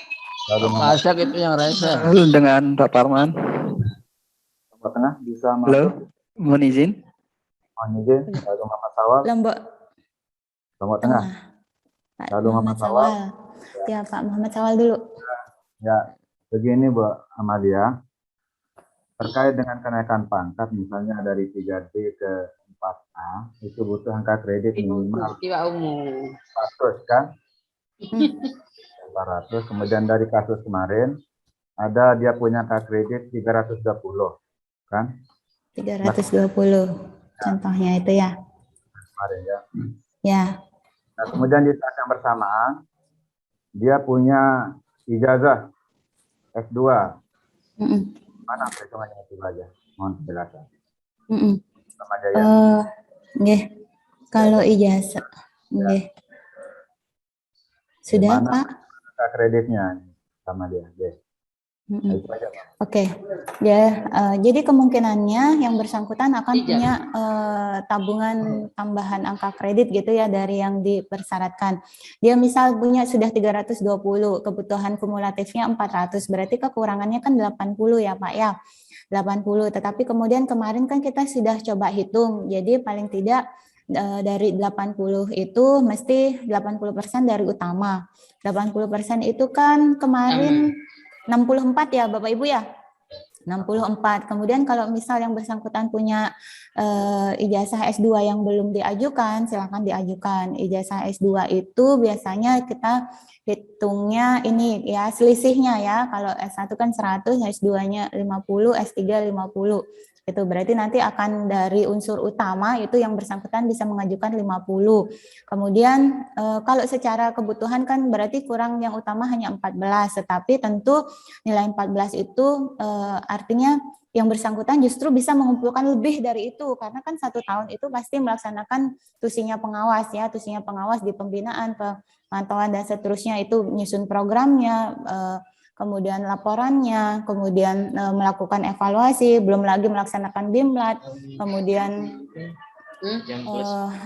[SPEAKER 4] Pak Asyak itu yang rasa.
[SPEAKER 12] Dengan Pak Parman.
[SPEAKER 6] Lombok Tengah bisa masuk.
[SPEAKER 12] Halo, mohon izin.
[SPEAKER 6] Mohon izin, lalu Muhammad Sawal. Lombok Tengah.
[SPEAKER 1] Pak
[SPEAKER 6] Lalu
[SPEAKER 1] Muhammad Sawal. Ya Pak Muhammad Sawal dulu.
[SPEAKER 6] Ya, begini Bu Amalia. Terkait dengan kenaikan pangkat, misalnya dari 3D ke 4A, itu butuh angka kredit minimal 400 kan? 400. Kemudian dari kasus kemarin, ada dia punya angka kredit 320, kan?
[SPEAKER 1] 320, contohnya itu ya?
[SPEAKER 6] Kemarin ya.
[SPEAKER 1] Ya.
[SPEAKER 6] Nah, kemudian di saat yang bersamaan, dia punya ijazah S2. Mana perhitungannya itu aja? Mohon penjelasan. Sama dia ya.
[SPEAKER 1] Kalau ijazah, sudah Pak?
[SPEAKER 6] Angka kreditnya sama dia.
[SPEAKER 1] Oke, ya. Jadi kemungkinannya yang bersangkutan akan punya tabungan tambahan angka kredit gitu ya dari yang dipersyaratkan. Dia misal punya sudah 320, kebutuhan kumulatifnya 400, berarti kekurangannya kan 80 ya Pak ya. 80, tetapi kemudian kemarin kan kita sudah coba hitung, jadi paling tidak dari 80 itu mesti 80% dari utama. 80% itu kan kemarin 64 ya Bapak Ibu ya? 64. Kemudian kalau misal yang bersangkutan punya ijazah S2 yang belum diajukan, silakan diajukan. Ijazah S2 itu biasanya kita hitungnya ini ya selisihnya ya. Kalau S1 kan 100, S2-nya 50, S3 50. Itu berarti nanti akan dari unsur utama itu yang bersangkutan bisa mengajukan 50. Kemudian kalau secara kebutuhan kan berarti kurang yang utama hanya 14, tetapi tentu nilai 14 itu artinya yang bersangkutan justru bisa mengumpulkan lebih dari itu, karena kan 1 tahun itu pasti melaksanakan tusinya pengawas ya, tusinya pengawas di pembinaan, pemantauan dan seterusnya, itu menyusun programnya, kemudian laporannya, kemudian melakukan evaluasi, belum lagi melaksanakan BIMLAT, kemudian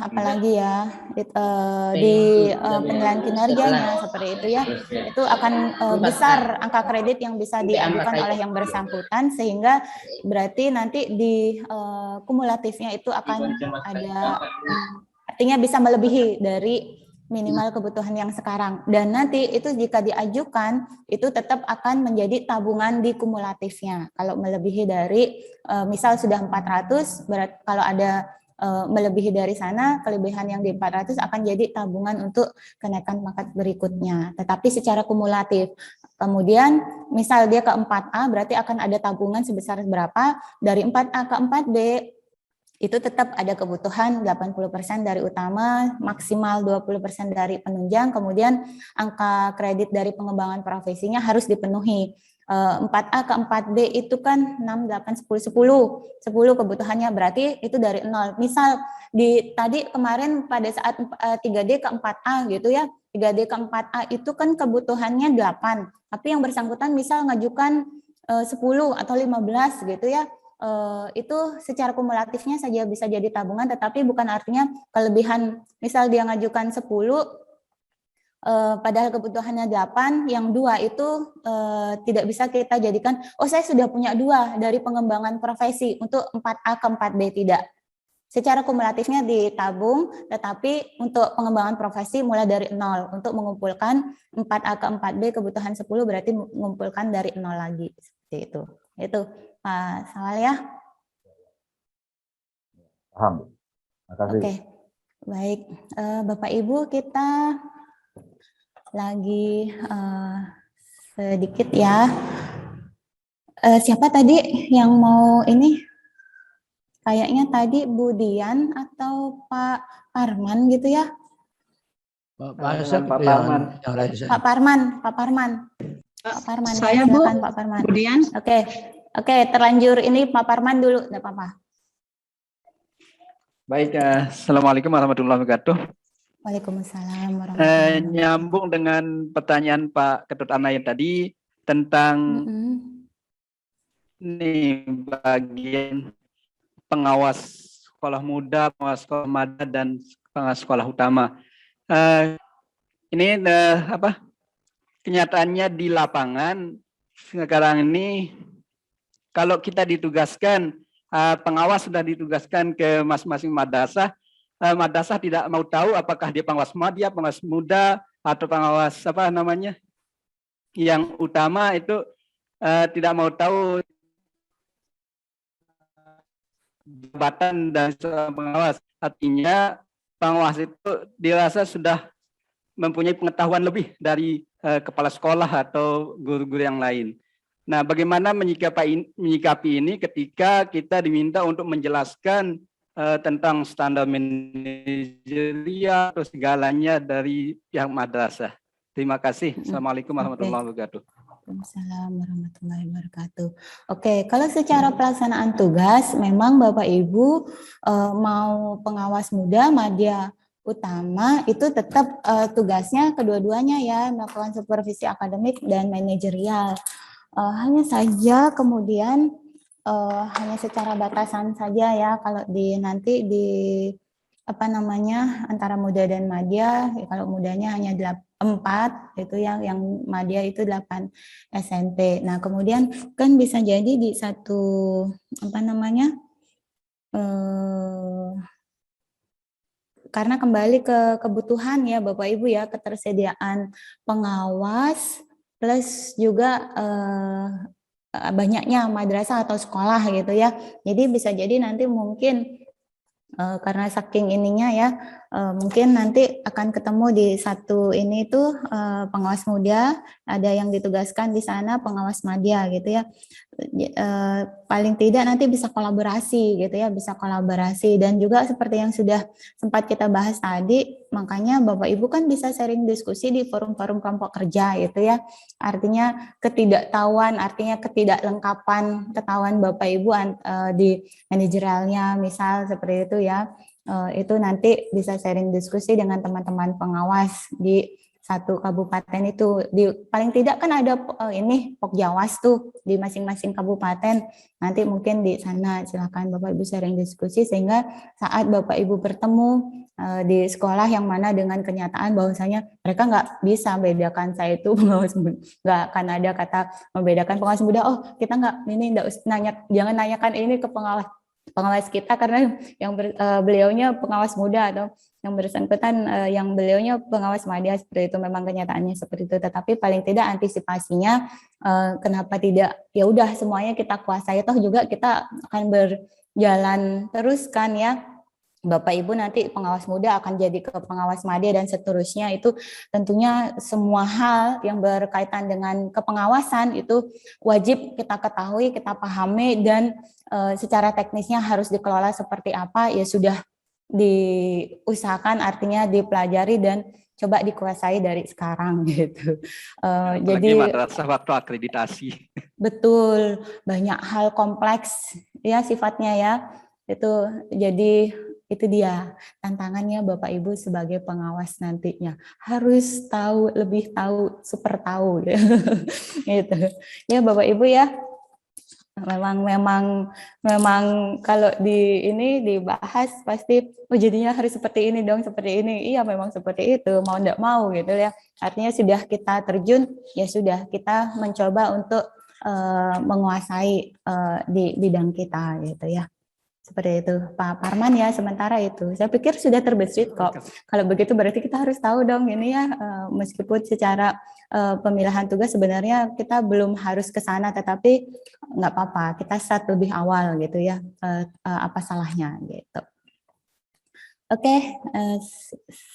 [SPEAKER 1] apalagi ya di penilaian kinerjanya seperti itu ya, itu akan besar angka kredit yang bisa diajukan oleh yang bersangkutan, sehingga berarti nanti di kumulatifnya itu akan ada artinya bisa melebihi dari minimal kebutuhan yang sekarang, dan nanti itu jika diajukan itu tetap akan menjadi tabungan di kumulatifnya. Kalau melebihi dari misal sudah 400, berat kalau ada melebihi dari sana, kelebihan yang di 400 akan jadi tabungan untuk kenaikan pangkat berikutnya, tetapi secara kumulatif. Kemudian misal dia ke 4A, berarti akan ada tabungan sebesar berapa, dari 4A ke 4B itu tetap ada kebutuhan 80% dari utama, maksimal 20% dari penunjang, kemudian angka kredit dari pengembangan profesinya harus dipenuhi. 4A ke 4B itu kan 6, 8, 10 kebutuhannya, berarti itu dari 0. Misal tadi kemarin pada saat 3D ke 4A gitu ya, 3D ke 4A itu kan kebutuhannya 8, tapi yang bersangkutan misal ngajukan 10 atau 15 gitu ya, itu secara kumulatifnya saja bisa jadi tabungan, tetapi bukan artinya kelebihan, misal dia ngajukan 10, padahal kebutuhannya 8, yang 2 itu tidak bisa kita jadikan, oh saya sudah punya 2 dari pengembangan profesi untuk 4A ke 4B, tidak. Secara kumulatifnya ditabung, tetapi untuk pengembangan profesi mulai dari 0, untuk mengumpulkan 4A ke 4B kebutuhan 10 berarti mengumpulkan dari 0 lagi, seperti itu. Itu Pak Sawal ya.
[SPEAKER 6] Paham. Terima kasih.
[SPEAKER 1] Oke, baik. Bapak Ibu, kita lagi sedikit ya. Siapa tadi yang mau ini? Kayaknya tadi Bu Dian atau Pak Parman gitu ya?
[SPEAKER 4] Pak
[SPEAKER 1] Parman. Pak Parman, saya Bu. Silakan Pak Parman. Kemudian, oke, terlanjur ini Pak Parman dulu, enggak apa-apa.
[SPEAKER 12] Baik, Assalamualaikum warahmatullahi wabarakatuh.
[SPEAKER 1] Waalaikumsalam warahmatullahi wabarakatuh.
[SPEAKER 12] Nyambung dengan pertanyaan Pak Ketut Anayat tadi tentang nih bagian pengawas sekolah muda, pengawas sekolah mada, dan pengawas sekolah utama. Ini kenyataannya di lapangan sekarang ini, kalau kita ditugaskan, pengawas sudah ditugaskan ke masing-masing madrasah, madrasah tidak mau tahu apakah dia pengawas madya, pengawas muda, atau pengawas yang utama itu tidak mau tahu jabatan dan pengawas. Artinya pengawas itu dirasa sudah mempunyai pengetahuan lebih dari kepala sekolah atau guru-guru yang lain. Nah, bagaimana menyikapi ini ketika kita diminta untuk menjelaskan tentang standar manajerial atau segalanya dari pihak madrasah? Terima kasih. Assalamualaikum warahmatullahi wabarakatuh.
[SPEAKER 1] Waalaikumsalam warahmatullahi wabarakatuh. Oke, kalau secara pelaksanaan tugas, memang Bapak Ibu mau pengawas muda, madya, utama, itu tetap tugasnya kedua-duanya ya, melakukan supervisi akademik dan manajerial. Hanya saja kemudian hanya secara batasan saja ya, kalau nanti di antara muda dan madya, kalau mudanya hanya 4 itu yang madya itu 8 SMP. Nah, kemudian kan bisa jadi di satu karena kembali ke kebutuhan ya Bapak Ibu ya, ketersediaan pengawas plus juga banyaknya madrasah atau sekolah gitu ya. Jadi bisa jadi nanti mungkin karena saking ininya ya, mungkin nanti akan ketemu di satu ini tuh pengawas muda, ada yang ditugaskan di sana pengawas madya gitu ya. Paling tidak nanti bisa kolaborasi gitu ya, bisa kolaborasi. Dan juga seperti yang sudah sempat kita bahas tadi, makanya Bapak Ibu kan bisa sharing diskusi di forum-forum kelompok kerja gitu ya. Artinya ketidaktahuan, artinya ketidaklengkapan ketahuan Bapak Ibu di manajerialnya misal seperti itu ya. Itu nanti bisa sharing diskusi dengan teman-teman pengawas di satu kabupaten itu. Paling tidak kan ada ini Pokjawas tuh di masing-masing kabupaten. Nanti mungkin di sana silakan Bapak Ibu sharing diskusi sehingga saat Bapak Ibu bertemu di sekolah yang mana dengan kenyataan bahwasanya mereka nggak bisa membedakan saya itu pengawas muda, nggak akan ada kata membedakan pengawas muda. Oh kita nggak ini jangan nanyakan ini ke pengawas kita karena yang beliaunya pengawas muda atau yang bersangkutan yang beliaunya pengawas madya, seperti itu. Memang kenyataannya seperti itu, tetapi paling tidak antisipasinya kenapa tidak ya udah semuanya kita kuasai, toh juga kita akan berjalan terus kan ya. Bapak Ibu nanti pengawas muda akan jadi ke pengawas madya dan seterusnya. Itu tentunya semua hal yang berkaitan dengan kepengawasan itu wajib kita ketahui, kita pahami, dan secara teknisnya harus dikelola seperti apa ya sudah diusahakan, artinya dipelajari dan coba dikuasai dari sekarang gitu. Jadi
[SPEAKER 12] madrasah waktu akreditasi.
[SPEAKER 1] Betul, banyak hal kompleks ya sifatnya ya. Itu jadi itu dia tantangannya Bapak Ibu sebagai pengawas nantinya, harus tahu, lebih tahu, super tahu gitu. Ya Bapak Ibu ya. Memang kalau di ini dibahas pasti jadinya harus seperti ini dong, seperti ini. Iya memang seperti itu, mau enggak mau gitu ya. Artinya sudah kita terjun, ya sudah kita mencoba untuk menguasai di bidang kita gitu ya. Seperti itu Pak Parman ya, sementara itu. Saya pikir sudah terbesit kok. Kalau begitu berarti kita harus tahu dong ini ya, meskipun secara pemilihan tugas sebenarnya kita belum harus ke sana, tetapi nggak apa-apa, kita start lebih awal gitu ya, apa salahnya gitu. Oke,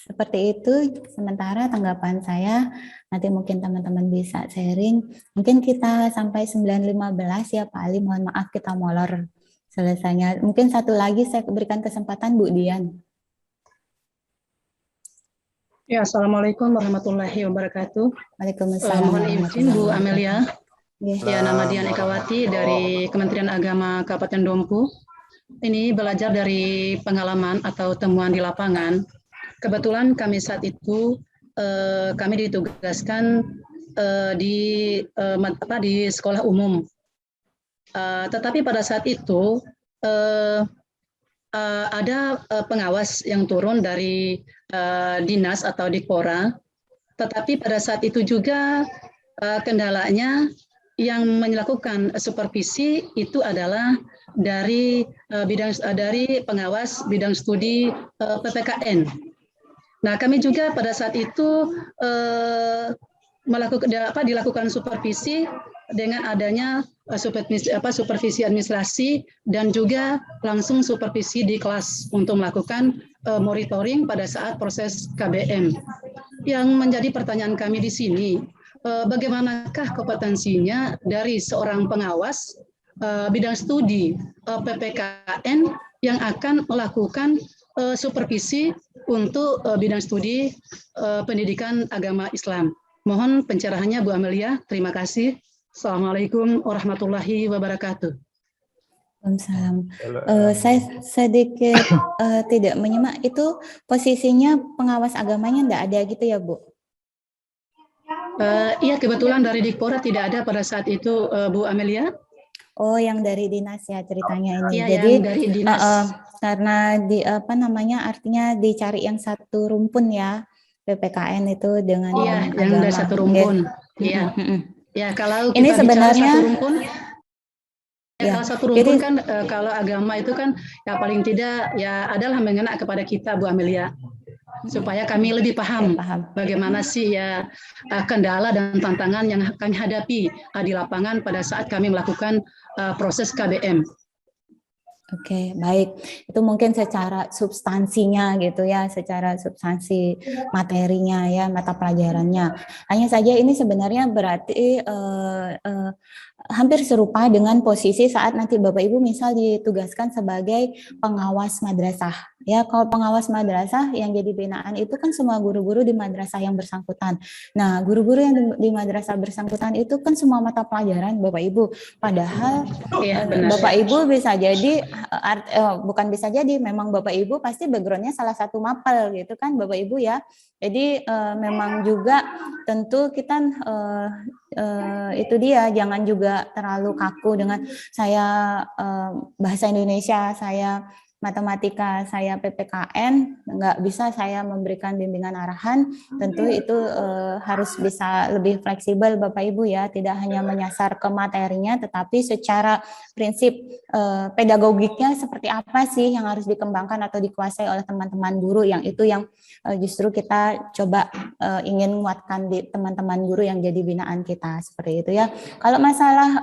[SPEAKER 1] seperti itu sementara tanggapan saya. Nanti mungkin teman-teman bisa sharing. Mungkin kita sampai 9.15 ya Pak Ali, mohon maaf kita molor selesainya. Mungkin satu lagi saya berikan kesempatan Bu Dian.
[SPEAKER 7] Ya, Assalamualaikum warahmatullahi wabarakatuh.
[SPEAKER 1] Waalaikumsalam.
[SPEAKER 7] Mohon izin Bu Amelia. Ya, nama Dian Ekawati dari Kementerian Agama Kabupaten Dompu. Ini belajar dari pengalaman atau temuan di lapangan. Kebetulan kami saat itu kami ditugaskan di sekolah umum. Tetapi pada saat itu ada pengawas yang turun dari dinas atau Dikpora, tetapi pada saat itu juga kendalanya yang melakukan supervisi itu adalah dari pengawas bidang studi PPKN. Nah, kami juga pada saat itu dilakukan supervisi dengan adanya supervisi administrasi dan juga langsung supervisi di kelas untuk melakukan monitoring pada saat proses KBM. Yang menjadi pertanyaan kami di sini, bagaimanakah kompetensinya dari seorang pengawas bidang studi PPKN yang akan melakukan supervisi untuk bidang studi pendidikan agama Islam. Mohon pencerahannya Bu Amelia. Terima kasih. Assalamualaikum warahmatullahi wabarakatuh.
[SPEAKER 1] Waalaikumsalam. Saya sedikit tidak menyimak, itu posisinya pengawas agamanya enggak ada gitu ya Bu?
[SPEAKER 7] Iya, kebetulan dari Dikpora tidak ada pada saat itu Bu Amelia.
[SPEAKER 1] Oh, yang dari dinas ya ceritanya ini.
[SPEAKER 7] Iya,
[SPEAKER 1] jadi
[SPEAKER 7] yang dari dinas.
[SPEAKER 1] Karena artinya dicari yang satu rumpun ya, PPKN itu dengan
[SPEAKER 7] yang
[SPEAKER 1] agama.
[SPEAKER 7] dari satu rumpun. Iya. Ya, kalau kita
[SPEAKER 1] ini sebenarnya
[SPEAKER 7] satu rumpun, kalau satu rumpun kan kalau agama itu kan ya paling tidak ya adalah mengena kepada kita Bu Amelia. supaya kami lebih paham bagaimana sih ya kendala dan tantangan yang kami hadapi di lapangan pada saat kami melakukan proses KBM.
[SPEAKER 1] Oke, baik. Itu mungkin secara substansinya gitu ya, secara substansi materinya ya, mata pelajarannya. Hanya saja ini sebenarnya berarti hampir serupa dengan posisi saat nanti Bapak Ibu misal ditugaskan sebagai pengawas madrasah. Ya, kalau pengawas madrasah yang jadi binaan itu kan semua guru-guru di madrasah yang bersangkutan. Nah, guru-guru yang di madrasah bersangkutan itu kan semua mata pelajaran Bapak Ibu. Padahal Bapak Ibu bisa jadi bukan bisa jadi, memang Bapak Ibu pasti backgroundnya salah satu mapel gitu kan Bapak Ibu ya. Jadi memang juga tentu kita itu dia, jangan juga terlalu kaku dengan saya bahasa Indonesia, saya matematika, saya PPKN, nggak bisa saya memberikan bimbingan arahan. Tentu itu harus bisa lebih fleksibel Bapak Ibu ya, tidak hanya menyasar ke materinya, tetapi secara prinsip pedagogiknya seperti apa sih yang harus dikembangkan atau dikuasai oleh teman-teman guru, yang itu yang justru kita coba ingin menguatkan di teman-teman guru yang jadi binaan kita, seperti itu ya. Kalau masalah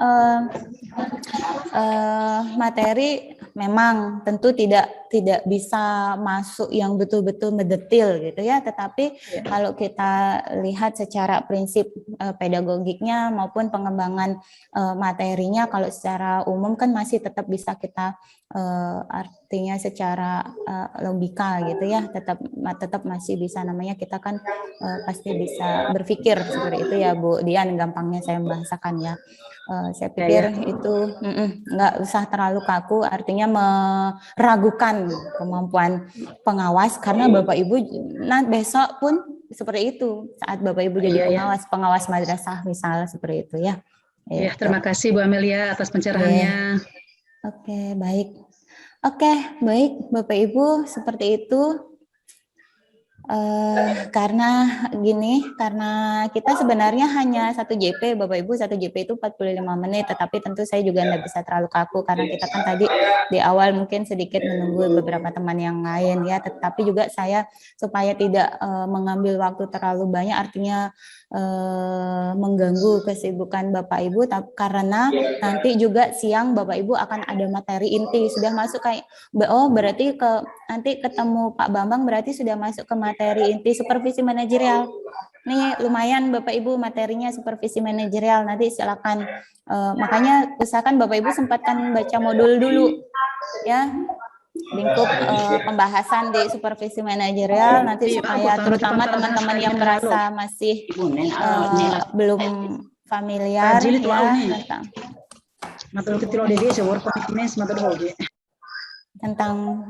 [SPEAKER 1] materi memang tentu tidak bisa masuk yang betul-betul mendetil gitu ya, tetapi kalau kita lihat secara prinsip pedagogiknya maupun pengembangan materinya, kalau secara umum kan masih tetap bisa kita artinya secara logika gitu ya, tetap masih bisa, namanya kita kan pasti bisa berpikir seperti itu ya Bu Dian, gampangnya saya membahasakan ya. Saya pikir itu nggak usah terlalu kaku, artinya meragukan kemampuan pengawas, karena Bapak Ibu besok pun seperti itu saat Bapak Ibu jadi pengawas madrasah misal, seperti itu ya.
[SPEAKER 7] Ya, terima kasih Bu Amelia atas pencerahannya.
[SPEAKER 1] Oke, baik. Oke, baik Bapak Ibu, seperti itu. Karena kita sebenarnya hanya 1 JP Bapak Ibu, 1 JP itu 45 menit, tetapi tentu saya juga tidak bisa terlalu kaku karena kita kan tadi di awal mungkin sedikit menunggu beberapa teman yang lain ya, tetapi juga saya supaya tidak mengambil waktu terlalu banyak, artinya mengganggu kesibukan Bapak Ibu, karena nanti juga siang Bapak Ibu akan ada materi inti, sudah masuk kayak berarti nanti ketemu Pak Bambang berarti sudah masuk ke materi inti supervisi manajerial. Nih lumayan Bapak Ibu materinya supervisi manajerial, nanti silakan makanya usahakan Bapak Ibu sempatkan baca modul dulu ya, lingkup pembahasan di supervisi manajerial nanti, supaya terutama teman-teman yang merasa masih belum familiar ya tentang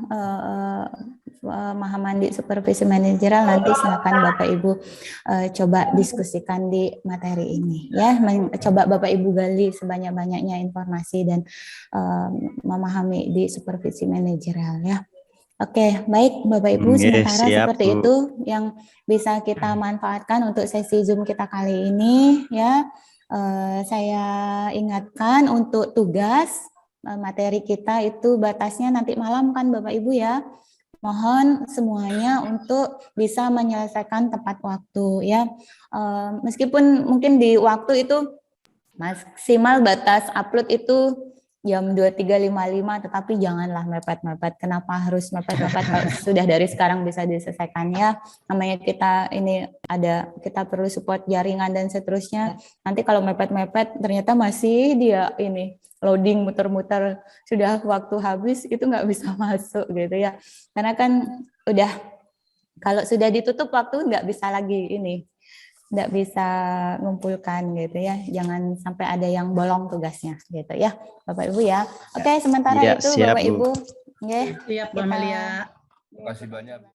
[SPEAKER 1] pemahaman di supervisi manajerial, nanti silakan Bapak Ibu coba diskusikan di materi ini ya, coba Bapak Ibu gali sebanyak-banyaknya informasi dan memahami di supervisi manajerial ya. Oke, baik Bapak Ibu, sementara seperti itu yang bisa kita manfaatkan untuk sesi Zoom kita kali ini ya. Saya ingatkan untuk tugas materi kita itu batasnya nanti malam kan Bapak Ibu ya. Mohon semuanya untuk bisa menyelesaikan tepat waktu ya. Meskipun mungkin di waktu itu maksimal batas upload itu jam 23.55, tetapi janganlah mepet-mepet. Kenapa harus mepet-mepet kalau sudah dari sekarang bisa diselesaikan ya? Namanya kita ini kita perlu support jaringan dan seterusnya. Nanti kalau mepet-mepet ternyata masih dia ini loading muter-muter, sudah waktu habis itu nggak bisa masuk gitu ya. Karena kan udah kalau sudah ditutup waktu nggak bisa lagi ini, nggak bisa ngumpulkan gitu ya. Jangan sampai ada yang bolong tugasnya gitu ya Bapak Ibu ya. Oke, sementara itu Bapak Ibu.
[SPEAKER 7] Siap Bu Amelia.
[SPEAKER 6] Terima kasih banyak.